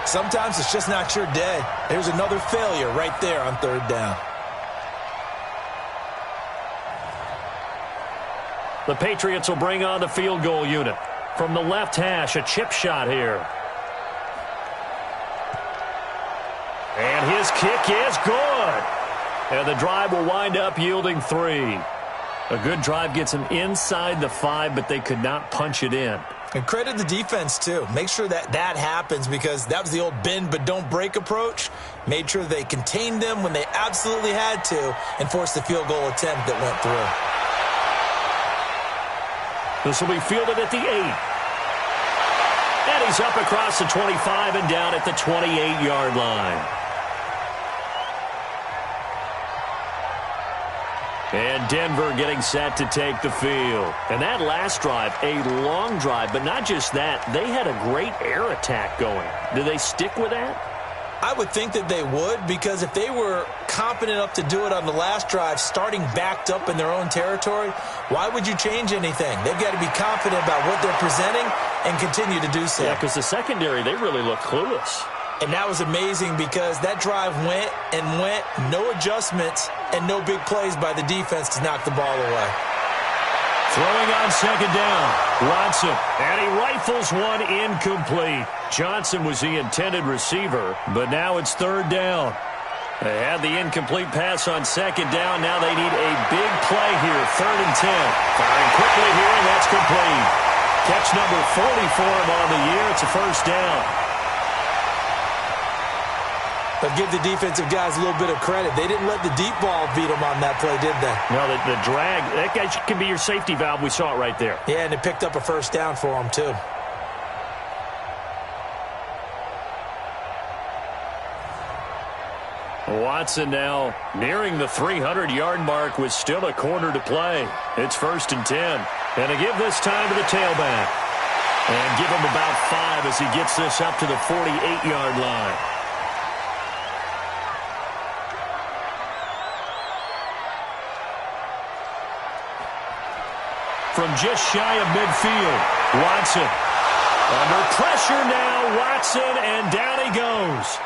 Sometimes it's just not your day. There's another failure right there on 3rd down. The Patriots will bring on the field goal unit. From the left hash, a chip shot here. And his kick is good. And the drive will wind up yielding 3. A good drive gets him inside the 5, but they could not punch it in. And credit the defense, too. Make sure that happens because that was the old bend but don't break approach. Made sure they contained them when they absolutely had to and forced the field goal attempt that went through. This will be fielded at the 8. And he's up across the 25 and down at the 28-yard line. And Denver getting set to take the field. And that last drive, a long drive, but not just that. They had a great air attack going. Do they stick with that? I would think that they would because if they were competent enough to do it on the last drive, starting backed up in their own territory, why would you change anything? They've got to be confident about what they're presenting and continue to do so. Yeah, because the secondary, they really look clueless. And that was amazing because that drive went and went, no adjustments and no big plays by the defense to knock the ball away. Throwing on second down, Watson, and he rifles one incomplete. Johnson was the intended receiver, but now it's 3rd down. They had the incomplete pass on second down. Now they need a big play here, 3rd and 10. Firing quickly here, and that's complete. Catch number 40 for him on the year. It's a first down. But give the defensive guys a little bit of credit. They didn't let the deep ball beat them on that play, did they? No, the drag, that guy can be your safety valve. We saw it right there. Yeah, and it picked up a first down for them, too. Watson now nearing the 300-yard mark with still a quarter to play. It's 1st and 10. And to give this time to the tailback. And give him about 5 as he gets this up to the 48-yard line. From just shy of midfield, Watson. Under pressure now, Watson, and down he goes.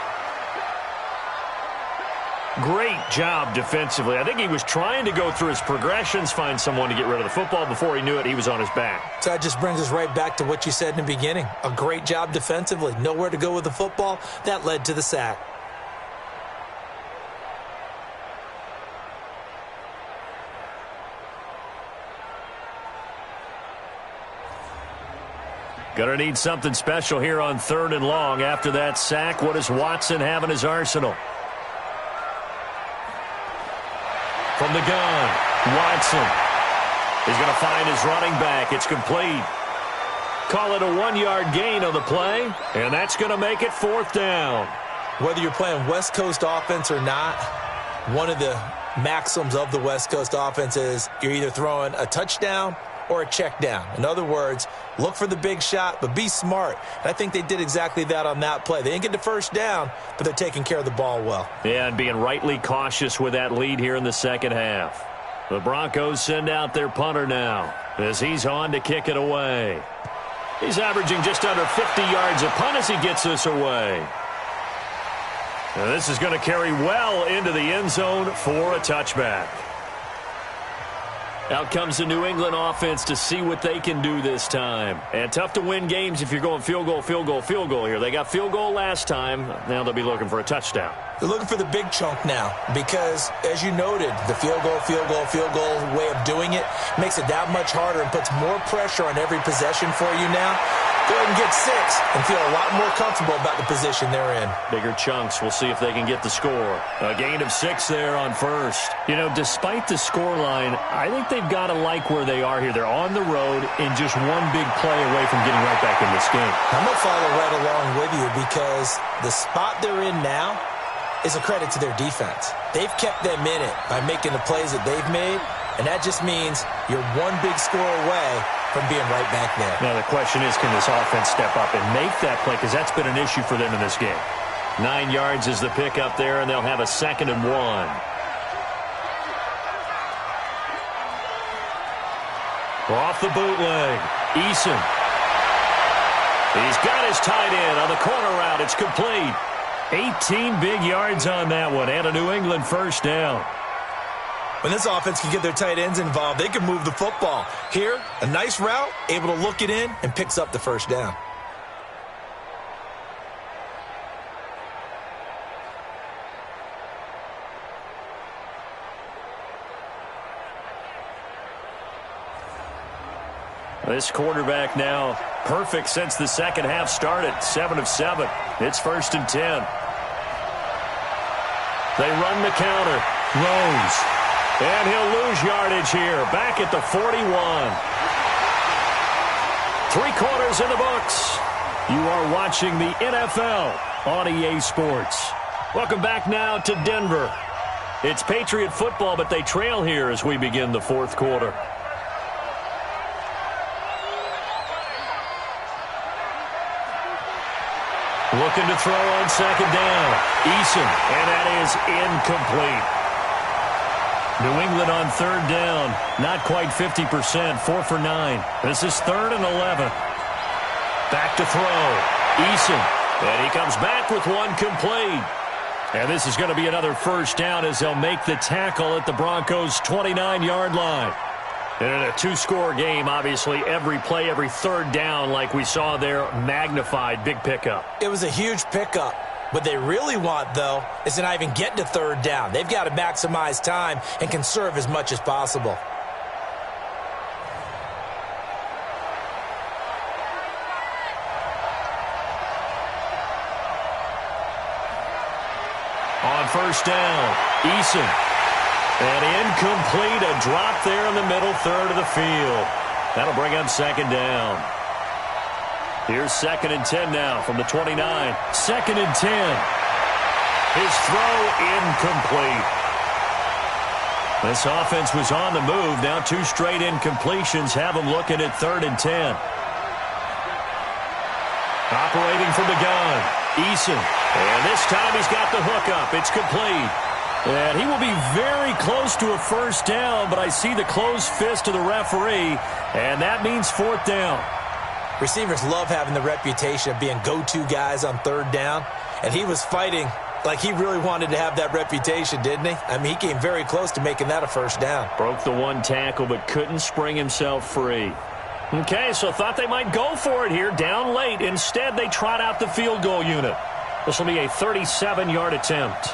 Great job defensively. I think he was trying to go through his progressions, find someone to get rid of the football. Before he knew it, he was on his back. So that just brings us right back to what you said in the beginning. A great job defensively. Nowhere to go with the football. That led to the sack. Gonna need something special here on 3rd and long. After that sack, what does Watson have in his arsenal? From the gun, Watson. He's going to find his running back. It's complete. Call it a 1-yard gain on the play, and that's going to make it 4th down. Whether you're playing West Coast offense or not, one of the maxims of the West Coast offense is you're either throwing a touchdown or a check down. In other words, look for the big shot, but be smart. And I think they did exactly that on that play. They didn't get the first down, but they're taking care of the ball well. Yeah, and being rightly cautious with that lead here in the second half. The Broncos send out their punter now as he's on to kick it away. He's averaging just under 50 yards a punt as he gets this away. Now this is going to carry well into the end zone for a touchback. Out comes the New England offense to see what they can do this time. And tough to win games if you're going field goal, field goal, field goal here. They got field goal last time. Now they'll be looking for a touchdown. They're looking for the big chunk now because, as you noted, the field goal way of doing it makes it that much harder and puts more pressure on every possession for you now. Go ahead and get 6 and feel a lot more comfortable about the position they're in. Bigger chunks. We'll see if they can get the score. A gain of 6 there on first. You know, despite the scoreline, I think they've got to like where they are here. They're on the road and just one big play away from getting right back in this game. I'm going to follow right along with you because the spot they're in now is a credit to their defense. They've kept them in it by making the plays that they've made, and that just means you're one big score away from being right back there. Now the question is, can this offense step up and make that play? Because that's been an issue for them in this game. 9 yards is the pickup there, and they'll have a 2nd and 1. Off the bootleg, Eason. He's got his tight end on the corner route. It's complete. 18 big yards on that one, and a New England first down. When this offense can get their tight ends involved, they can move the football. Here, a nice route, able to look it in, and picks up the first down. This quarterback now perfect since the second half started. 7 of 7. It's 1st and 10. They run the counter. Rose. And he'll lose yardage here. Back at the 41. 3 quarters in the books. You are watching the NFL on EA Sports. Welcome back now to Denver. It's Patriot football, but they trail here as we begin the 4th quarter. Looking to throw on 2nd down. Eason, and that is incomplete. New England on 3rd down. Not quite 50%. 4 for 9. This is 3rd and 11. Back to throw. Eason, and he comes back with one complete. And this is going to be another first down as they'll make the tackle at the Broncos' 29-yard line. And in a 2-score game, obviously, every play, every 3rd down, like we saw there, magnified, big pickup. It was a huge pickup. What they really want, though, is to not even get to 3rd down. They've got to maximize time and conserve as much as possible. On 1st down, Eason. And incomplete, a drop there in the middle 3rd of the field. That'll bring up 2nd down. Here's 2nd and 10 now from the 29. 2nd and 10. His throw incomplete. This offense was on the move. Now 2 straight incompletions have them looking at 3rd and 10. Operating from the gun, Eason. And this time he's got the hookup. It's complete. And he will be very close to a first down, but I see the closed fist of the referee, and that means 4th down. Receivers love having the reputation of being go-to guys on 3rd down, and he was fighting like he really wanted to have that reputation, didn't he? I mean, he came very close to making that a first down. Broke the 1 tackle, but couldn't spring himself free. Okay, so thought they might go for it here, down late. Instead, they trot out the field goal unit. This will be a 37-yard attempt.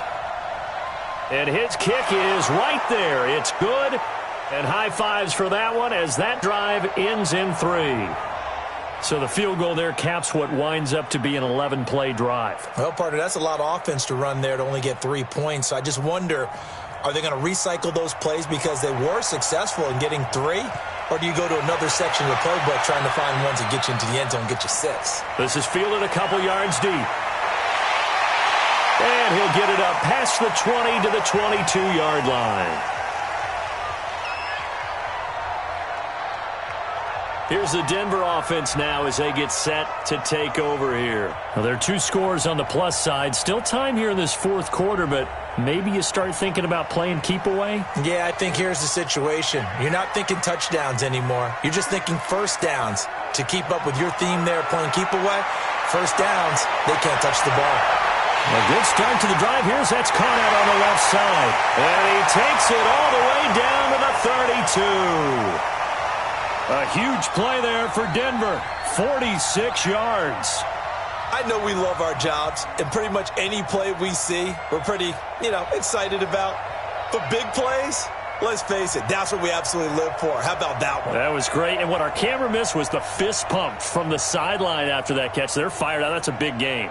And his kick is right there. It's good. And high fives for that one as that drive ends in 3. So the field goal there caps what winds up to be an 11-play drive. Well, partner, that's a lot of offense to run there to only get 3 points. So I just wonder, are they going to recycle those plays because they were successful in getting 3? Or do you go to another section of the playbook trying to find ones that get you into the end zone and get you 6? This is fielded a couple yards deep. And he'll get it up past the 20 to the 22-yard line. Here's the Denver offense now as they get set to take over here. Well, there are 2 scores on the plus side. Still time here in this fourth quarter, but maybe you start thinking about playing keep away? Yeah, I think here's the situation. You're not thinking touchdowns anymore. You're just thinking first downs. To keep up with your theme there, playing keep away, first downs, they can't touch the ball. A good start to the drive. Here's that's caught out on the left side. And he takes it all the way down to the 32. A huge play there for Denver. 46 yards. I know we love our jobs, and pretty much any play we see, we're pretty, excited about. But big plays, let's face it, that's what we absolutely live for. How about that one? That was great. And what our camera missed was the fist pump from the sideline after that catch. They're fired out. That's a big game.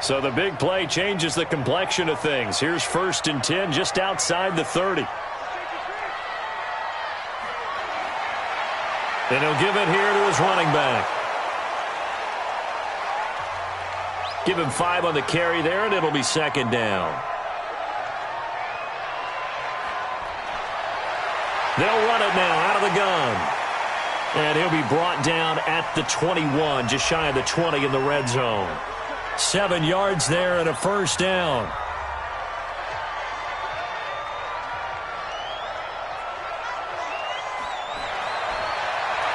So the big play changes the complexion of things. Here's 1st and 10 just outside the 30. And he'll give it here to his running back. Give him 5 on the carry there, and it'll be 2nd down. They'll run it now out of the gun. And he'll be brought down at the 21, just shy of the 20 in the red zone. 7 yards there and a first down.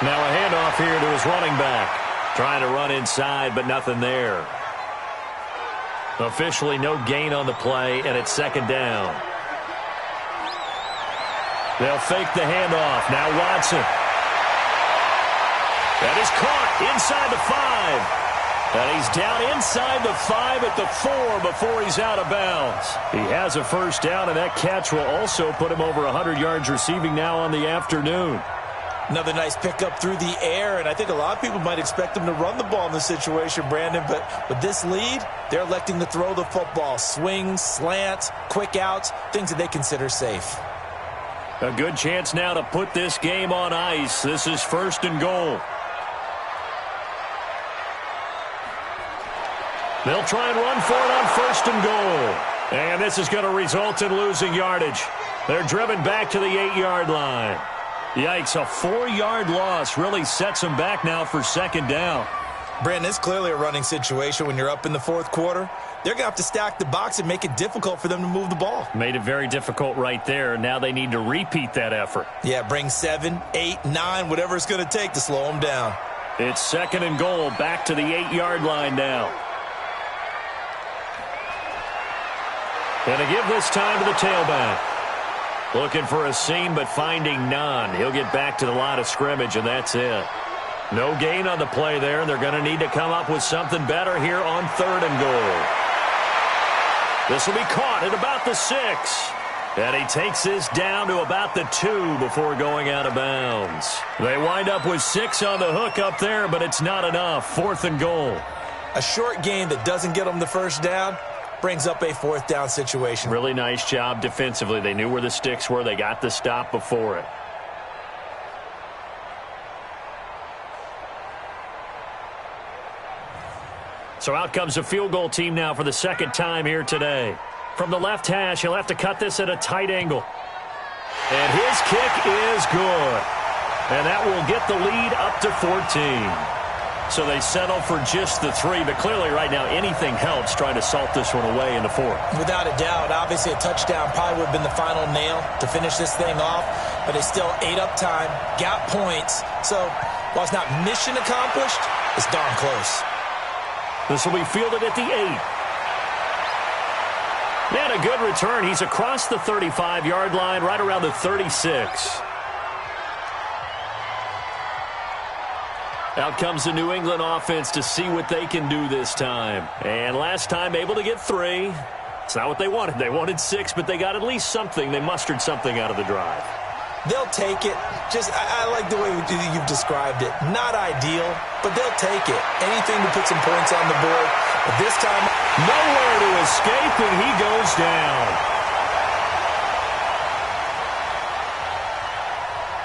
Now a handoff here to his running back. Trying to run inside, but nothing there. Officially no gain on the play, and it's 2nd down. They'll fake the handoff. Now Watson. That is caught inside the 5. And he's down inside the 5 at the 4 before he's out of bounds. He has a first down, and that catch will also put him over 100 yards receiving now on the afternoon. Another nice pickup through the air, and I think a lot of people might expect him to run the ball in this situation, Brandon, but with this lead, they're electing to throw the football. Swings, slants, quick outs, things that they consider safe. A good chance now to put this game on ice. This is 1st and goal. They'll try and run for it on 1st and goal. And this is going to result in losing yardage. They're driven back to the 8-yard line. Yikes, a 4-yard loss really sets them back now for 2nd down. Brandon, it's clearly a running situation when you're up in the 4th quarter. They're going to have to stack the box and make it difficult for them to move the ball. Made it very difficult right there. Now they need to repeat that effort. Yeah, bring 7, 8, 9, whatever it's going to take to slow them down. It's 2nd and goal, back to the 8-yard line now. And to give this time to the tailback. Looking for a seam, but finding none. He'll get back to the line of scrimmage, and that's it. No gain on the play there, and they're going to need to come up with something better here on 3rd and goal. This will be caught at about the 6. And he takes this down to about the 2 before going out of bounds. They wind up with 6 on the hook up there, but it's not enough. 4th and goal. A short gain that doesn't get them the first down brings up a 4th down situation. Really nice job defensively. They knew where the sticks were. They got the stop before it. So out comes the field goal team now for the 2nd time here today. From the left hash, he'll have to cut this at a tight angle. And his kick is good. And that will get the lead up to 14. So they settle for just the 3, but clearly right now anything helps trying to salt this one away in the 4th. Without a doubt, obviously a touchdown probably would have been the final nail to finish this thing off, but they still ate up time, got points. So while it's not mission accomplished, it's darn close. This will be fielded at the 8. And a good return. He's across the 35-yard line, right around the 36. Out comes the New England offense to see what they can do this time. And last time able to get 3. It's not what they wanted. They wanted 6, but they got at least something. They mustered something out of the drive. They'll take it. I like the way you've described it. Not ideal, but they'll take it. Anything to put some points on the board. But this time, nowhere to escape, and he goes down.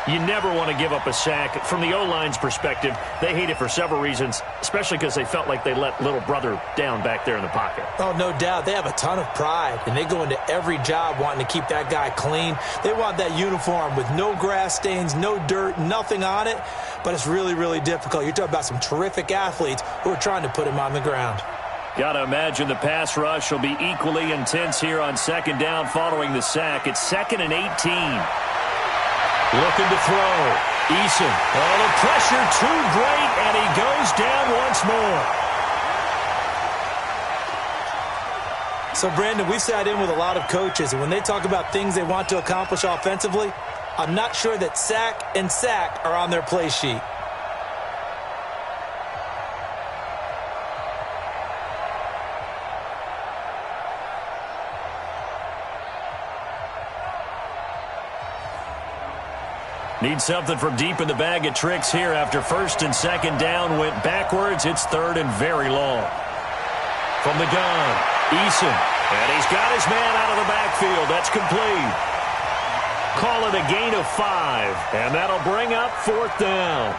You never want to give up a sack. From the O-line's perspective, they hate it for several reasons, especially because they felt like they let little brother down back there in the pocket. Oh, no doubt. They have a ton of pride, and they go into every job wanting to keep that guy clean. They want that uniform with no grass stains, no dirt, nothing on it, but it's really, really difficult. You're talking about some terrific athletes who are trying to put him on the ground. Got to imagine the pass rush will be equally intense here on second down following the sack. It's 2nd and 18. Looking to throw. Eason. Oh, the pressure too great, and he goes down once more. So, Brandon, we've sat in with a lot of coaches, and when they talk about things they want to accomplish offensively, I'm not sure that sack and sack are on their play sheet. Need something from deep in the bag of tricks here after 1st and 2nd down went backwards. It's 3rd and very long. From the gun, Eason. And he's got his man out of the backfield. That's complete. Call it a gain of 5. And that'll bring up 4th down.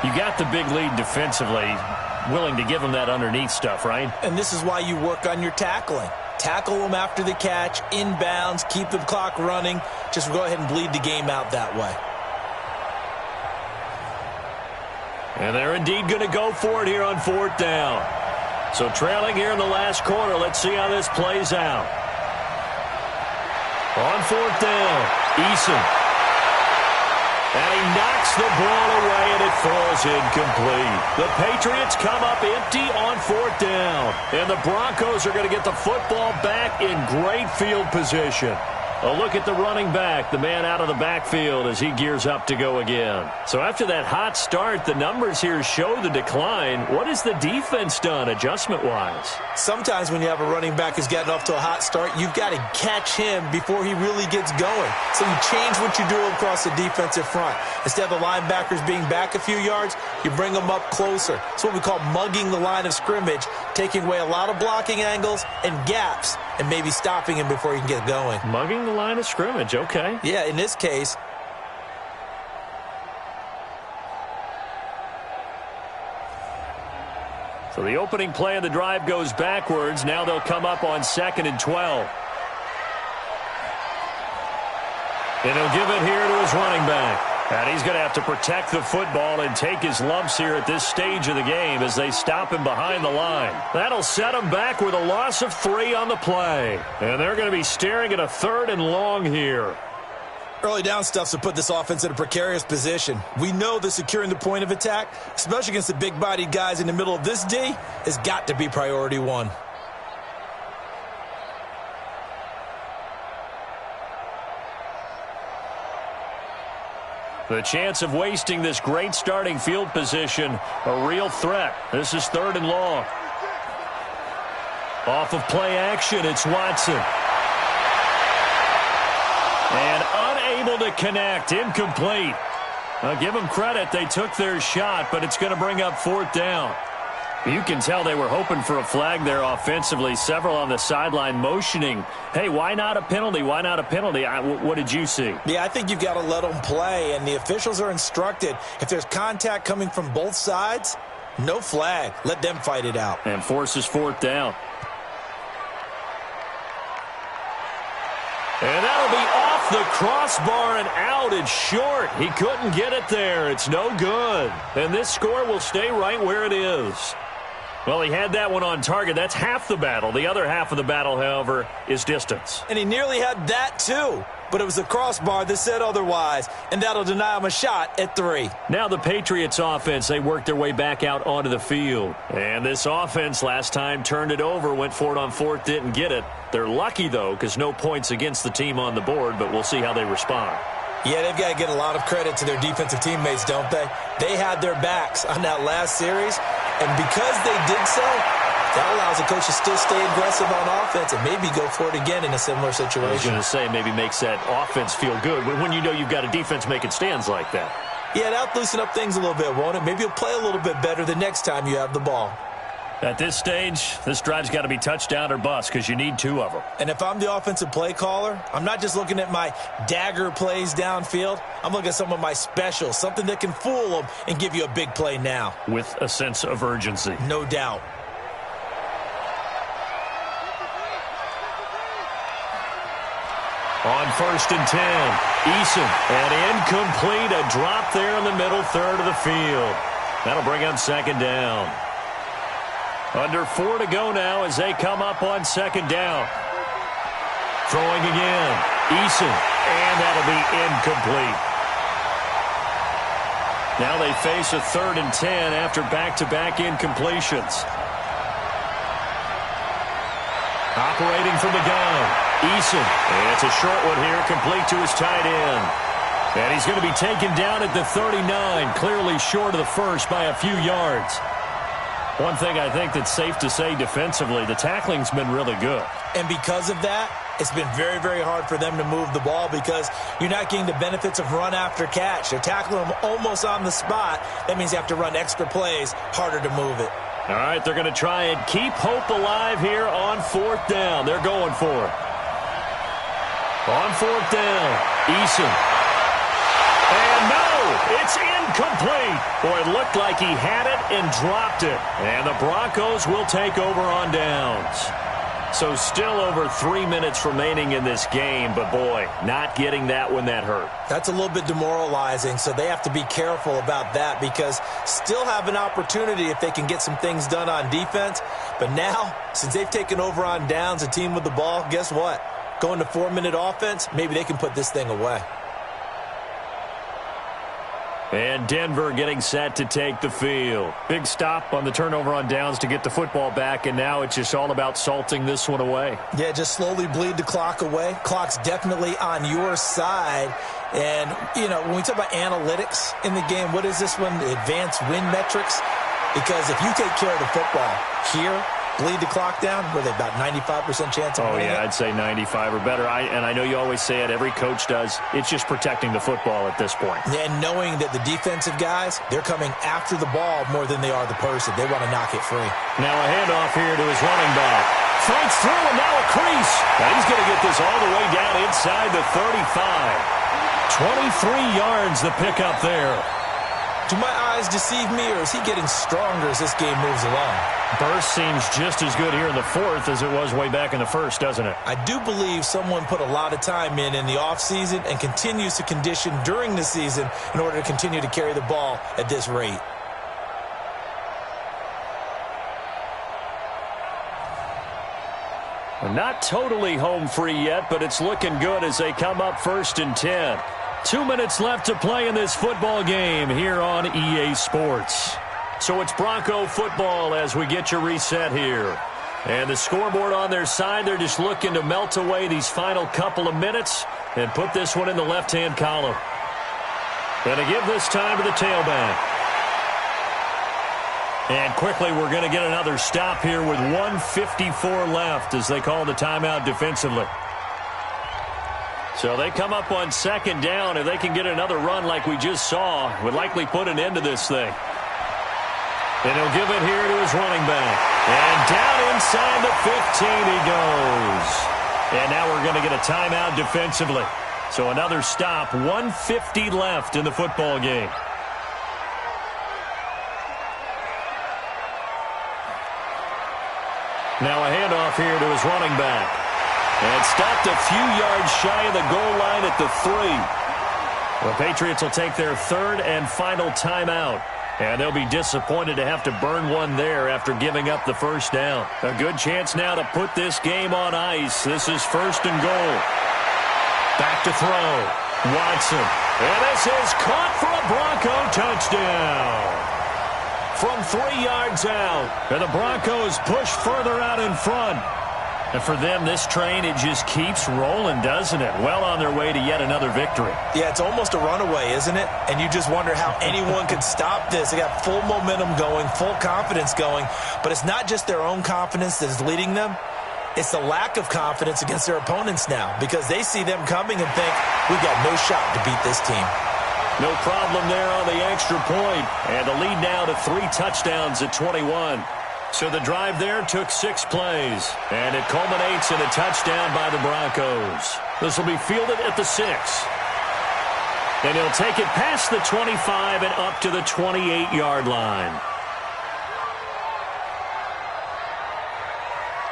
You got the big lead defensively. Willing to give them that underneath stuff, right? And this is why you work on your tackling. Tackle them after the catch, inbounds, keep the clock running. Just go ahead and bleed the game out that way. And they're indeed going to go for it here on 4th down. So trailing here in the last quarter. Let's see how this plays out. On 4th down, Eason. And he knocks the ball away, and it falls incomplete. The Patriots come up empty on 4th down. And the Broncos are going to get the football back in great field position. A look at the running back, the man out of the backfield as he gears up to go again. So after that hot start, the numbers here show the decline. What has the defense done adjustment-wise? Sometimes when you have a running back who's gotten off to a hot start, you've got to catch him before he really gets going. So you change what you do across the defensive front. Instead of the linebackers being back a few yards, you bring them up closer. It's what we call mugging the line of scrimmage, taking away a lot of blocking angles and gaps, and maybe stopping him before he can get going. Mugging the line of scrimmage, okay. Yeah, in this case. So the opening play of the drive goes backwards. Now they'll come up on 2nd and 12. And he'll give it here to his running back. And he's going to have to protect the football and take his lumps here at this stage of the game as they stop him behind the line. That'll set him back with a loss of 3 on the play. And they're going to be staring at a 3rd and long here. Early down stuff's to put this offense in a precarious position. We know that securing the point of attack, especially against the big-bodied guys in the middle of this D, has got to be priority 1. The chance of wasting this great starting field position, a real threat. This is 3rd and long. Off of play action, it's Watson. And unable to connect, incomplete. I'll give them credit, they took their shot, but it's going to bring up 4th down. You can tell they were hoping for a flag there offensively. Several on the sideline motioning, hey, why not a penalty? Why not a penalty? What did you see? Yeah, I think you've got to let them play, and the officials are instructed. If there's contact coming from both sides, no flag. Let them fight it out. And forces 4th down. And that'll be off the crossbar and out. It's short. He couldn't get it there. It's no good. And this score will stay right where it is. Well, he had that one on target. That's half the battle. The other half of the battle, however, is distance. And he nearly had that, too. But it was the crossbar that said otherwise, and that'll deny him a shot at 3. Now the Patriots offense, they worked their way back out onto the field. And this offense last time turned it over, went for it on 4th, didn't get it. They're lucky, though, because no points against the team on the board, but we'll see how they respond. Yeah, they've got to get a lot of credit to their defensive teammates, don't they? They had their backs on that last series, and because they did so, that allows the coach to still stay aggressive on offense and maybe go for it again in a similar situation. I was going to say, maybe makes that offense feel good when you know you've got a defense making stands like that. Yeah, that'll loosen up things a little bit, won't it? Maybe you'll play a little bit better the next time you have the ball. At this stage, this drive's got to be touchdown or bust because you need 2 of them. And if I'm the offensive play caller, I'm not just looking at my dagger plays downfield. I'm looking at some of my specials, something that can fool them and give you a big play now. With a sense of urgency. No doubt. On 1st and 10, Eason, and incomplete, a drop there in the middle third of the field. That'll bring up 2nd down. Under 4 to go now as they come up on 2nd down. Throwing again, Eason, and that'll be incomplete. Now they face a 3rd and 10 after back-to-back incompletions. Operating from the gun. Eason, and it's a short one here, complete to his tight end. And he's going to be taken down at the 39, clearly short of the first by a few yards. One thing I think that's safe to say defensively, the tackling's been really good. And because of that, it's been very, very hard for them to move the ball because you're not getting the benefits of run after catch. They're tackling them almost on the spot. That means you have to run extra plays, harder to move it. All right, they're going to try and keep hope alive here on 4th down. They're going for it. On 4th down, Eason. And no, it's incomplete. Boy, it looked like he had it and dropped it. And the Broncos will take over on downs. So still over 3 minutes remaining in this game, but boy, not getting that when that hurt. That's a little bit demoralizing, so they have to be careful about that because still have an opportunity if they can get some things done on defense. But now, since they've taken over on downs, a team with the ball, guess what? Going to 4-minute offense, maybe they can put this thing away. And Denver getting set to take the field. Big stop on the turnover on downs to get the football back, and now it's just all about salting this one away. Yeah, just slowly bleed the clock away. Clock's definitely on your side. And, you know, when we talk about analytics in the game, what is this one? Advanced win metrics? Because if you take care of the football here, bleed the clock down, were they about 95% chance of winning I'd say 95 or better. And I know you always say it, every coach does. It's just protecting the football at this point. And knowing that the defensive guys, they're coming after the ball more than they are the person. They want to knock it free. Now a handoff here to his running back. Fights through and now a crease. And he's going to get this all the way down inside the 35. 23 yards the pickup there. Do my eyes deceive me, or is he getting stronger as this game moves along? Burst seems just as good here in the 4th as it was way back in the 1st, doesn't it? I do believe someone put a lot of time in the offseason and continues to condition during the season in order to continue to carry the ball at this rate. Not totally home free yet, but it's looking good as they come up 1st and 10. 2 minutes left to play in this football game here on EA Sports. So it's Bronco football as we get your reset here. And the scoreboard on their side, they're just looking to melt away these final couple of minutes and put this one in the left-hand column. Going to give this time to the tailback. And quickly, we're going to get another stop here with 1:54 left as they call the timeout defensively. So they come up on 2nd down. If they can get another run like we just saw, would likely put an end to this thing. And he'll give it here to his running back. And down inside the 15 he goes. And now we're going to get a timeout defensively. So another stop, 1:50 left in the football game. Now a handoff here to his running back. And stopped a few yards shy of the goal line at the 3. The Patriots will take their 3rd and final timeout. And they'll be disappointed to have to burn one there after giving up the 1st down. A good chance now to put this game on ice. This is 1st and goal. Back to throw. Watson. And this is caught for a Bronco touchdown. From 3 yards out. And the Broncos push further out in front. And for them, this train, it just keeps rolling, doesn't it? Well on their way to yet another victory. Yeah, it's almost a runaway, isn't it? And you just wonder how anyone could stop this. They got full momentum going, full confidence going. But it's not just their own confidence that is leading them. It's the lack of confidence against their opponents now because they see them coming and think, we've got no shot to beat this team. No problem there on the extra point. And the lead now to 3 touchdowns at 21. So the drive there took 6 plays, and it culminates in a touchdown by the Broncos. This will be fielded at the 6. And he'll take it past the 25 and up to the 28-yard line.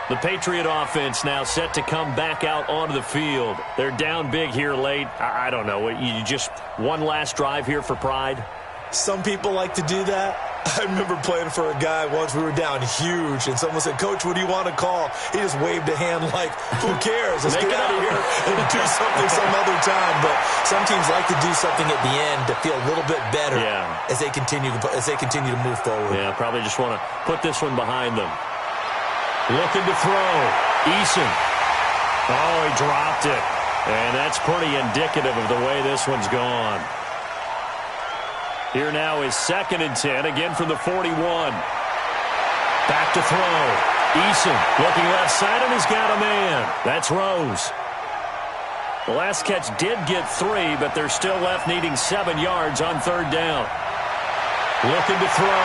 The Patriot offense now set to come back out onto the field. They're down big here late. I don't know. You just one last drive here for pride? Some people like to do that. I remember playing for a guy once. We were down huge, and someone said, "Coach, what do you want to call?" He just waved a hand like, who cares? Let's get out of here and do something some other time. But some teams like to do something at the end to feel a little bit better as they continue to move forward. Yeah, probably just want to put this one behind them. Looking to throw. Eason. Oh, he dropped it. And that's pretty indicative of the way this one's gone. Here now is 2nd and 10, again from the 41. Back to throw. Eason looking left side, and he's got a man. That's Rose. The last catch did get 3, but they're still left needing 7 yards on 3rd down. Looking to throw.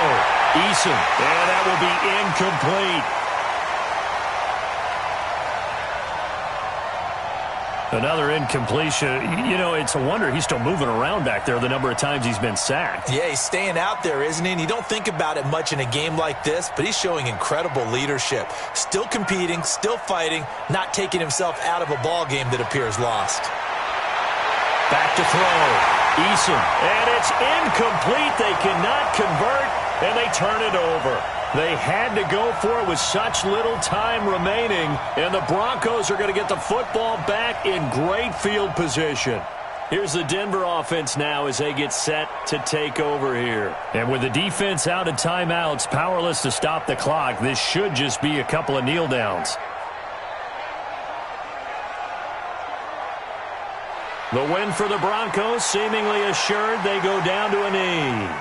Eason. And that will be incomplete. Another incompletion. You know, it's a wonder he's still moving around back there the number of times he's been sacked. Yeah, he's staying out there, isn't he? And you don't think about it much in a game like this, but he's showing incredible leadership. Still competing, still fighting, not taking himself out of a ball game that appears lost. Back to throw. Eason. And it's incomplete. They cannot convert, and they turn it over. They had to go for it with such little time remaining, and the Broncos are going to get the football back in great field position. Here's the Denver offense now as they get set to take over here. And with the defense out of timeouts, powerless to stop the clock, this should just be a couple of kneel downs. The win for the Broncos seemingly assured. They go down to a knee.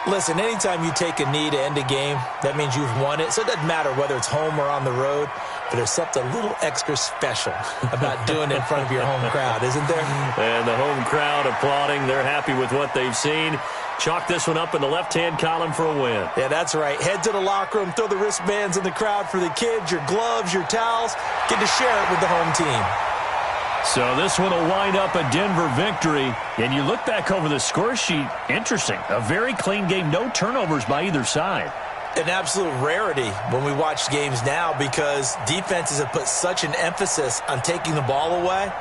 Listen, anytime you take a knee to end a game, that means you've won it. So it doesn't matter whether it's home or on the road, but there's something a little extra special about doing it in front of your home crowd, isn't there? And the home crowd applauding. They're happy with what they've seen. Chalk this one up in the left-hand column for a win. Yeah, that's right. Head to the locker room, throw the wristbands in the crowd for the kids, your gloves, your towels. Get to share it with the home team. So this one will wind up a Denver victory. And you look back over the score sheet, interesting. A very clean game, no turnovers by either side. An absolute rarity when we watch games now because defenses have put such an emphasis on taking the ball away.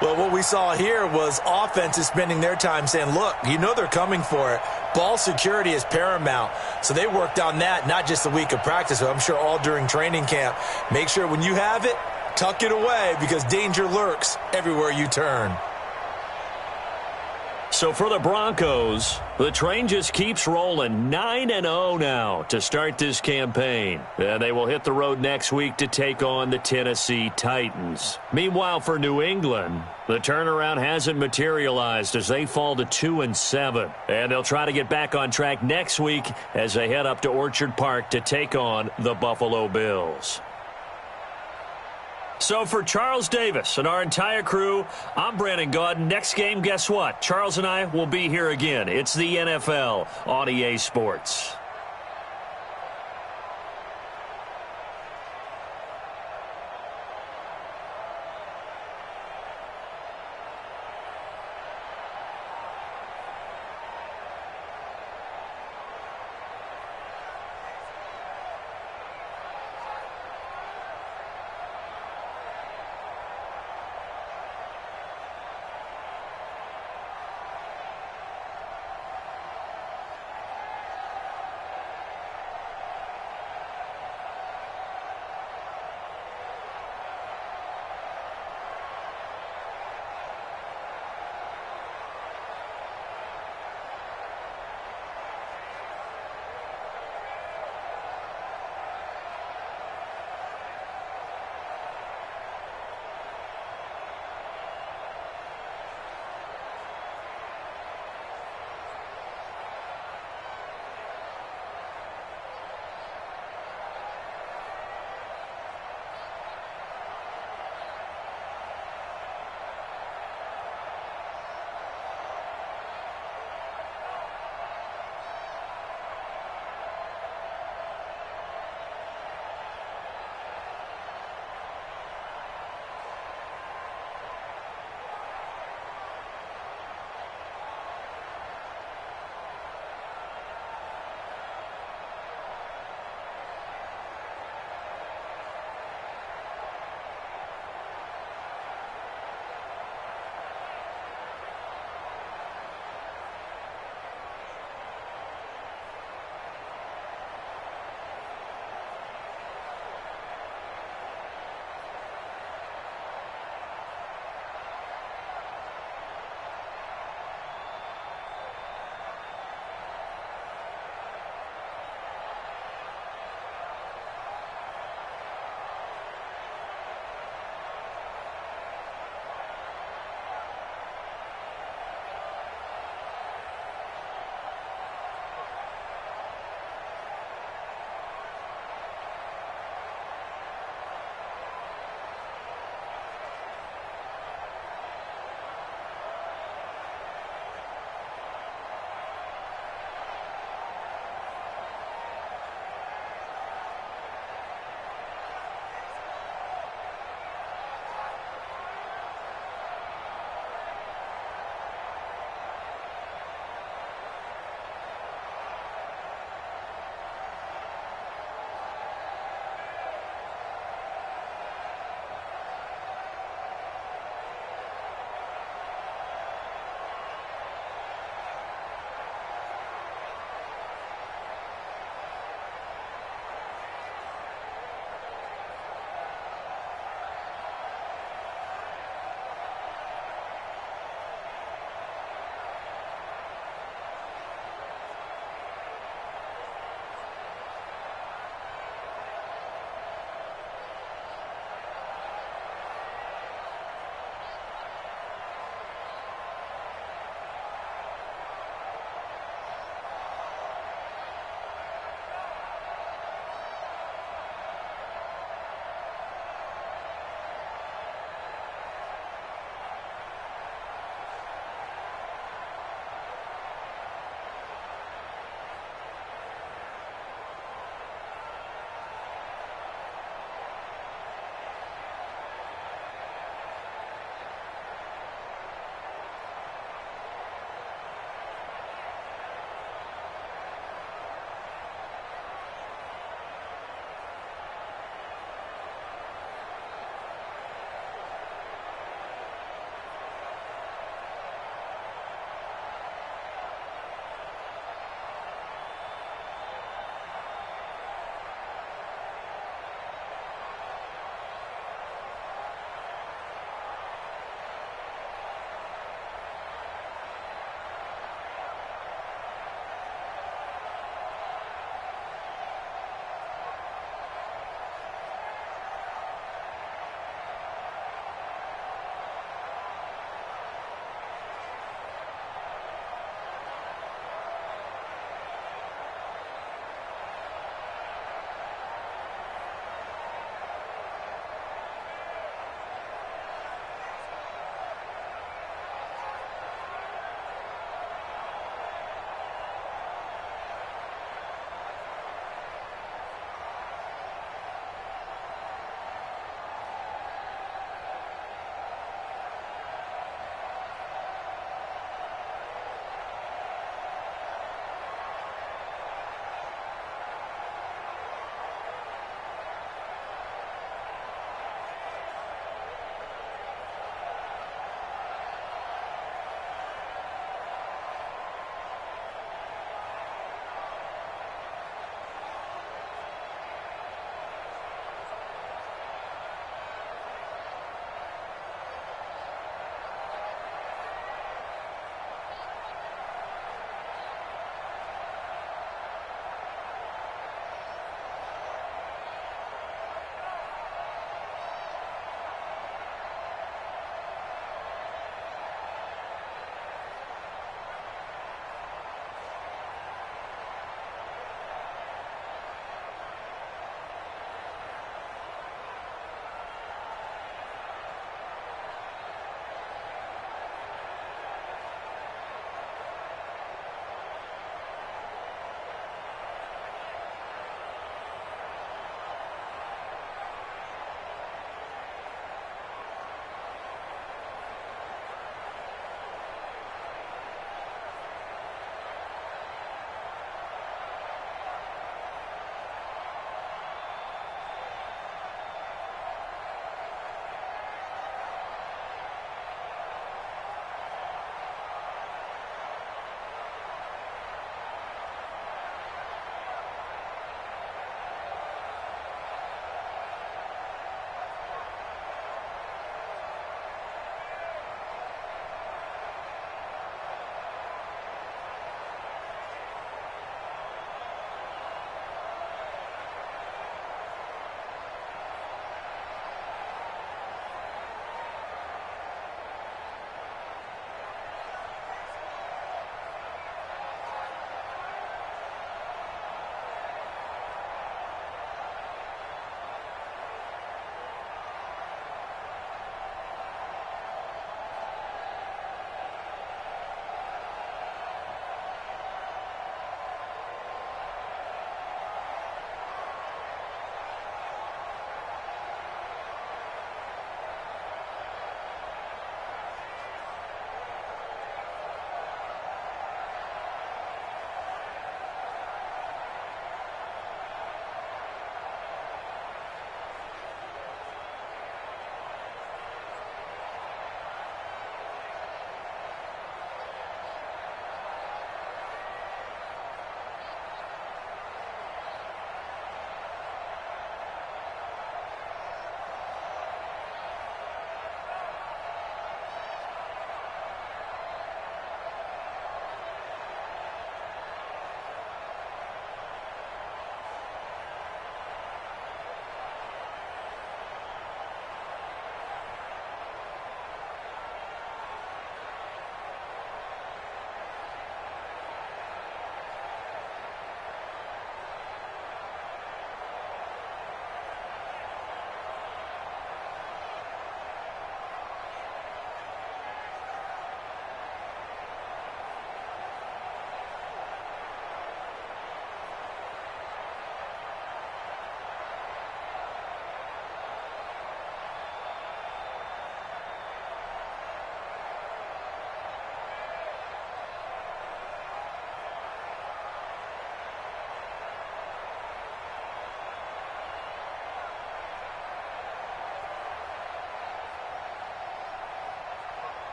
Well, what we saw here was offenses spending their time saying, look, you know they're coming for it. Ball security is paramount. So they worked on that, not just a week of practice, but I'm sure all during training camp. Make sure when you have it, tuck it away because danger lurks everywhere you turn. So for the Broncos, the train just keeps rolling 9-0 now to start this campaign. And they will hit the road next week to take on the Tennessee Titans. Meanwhile, for New England, the turnaround hasn't materialized as they fall to 2-7. And they'll try to get back on track next week as they head up to Orchard Park to take on the Buffalo Bills. So for Charles Davis and our entire crew, I'm Brandon Gaudin. Next game, guess what? Charles and I will be here again. It's the NFL on EA Sports.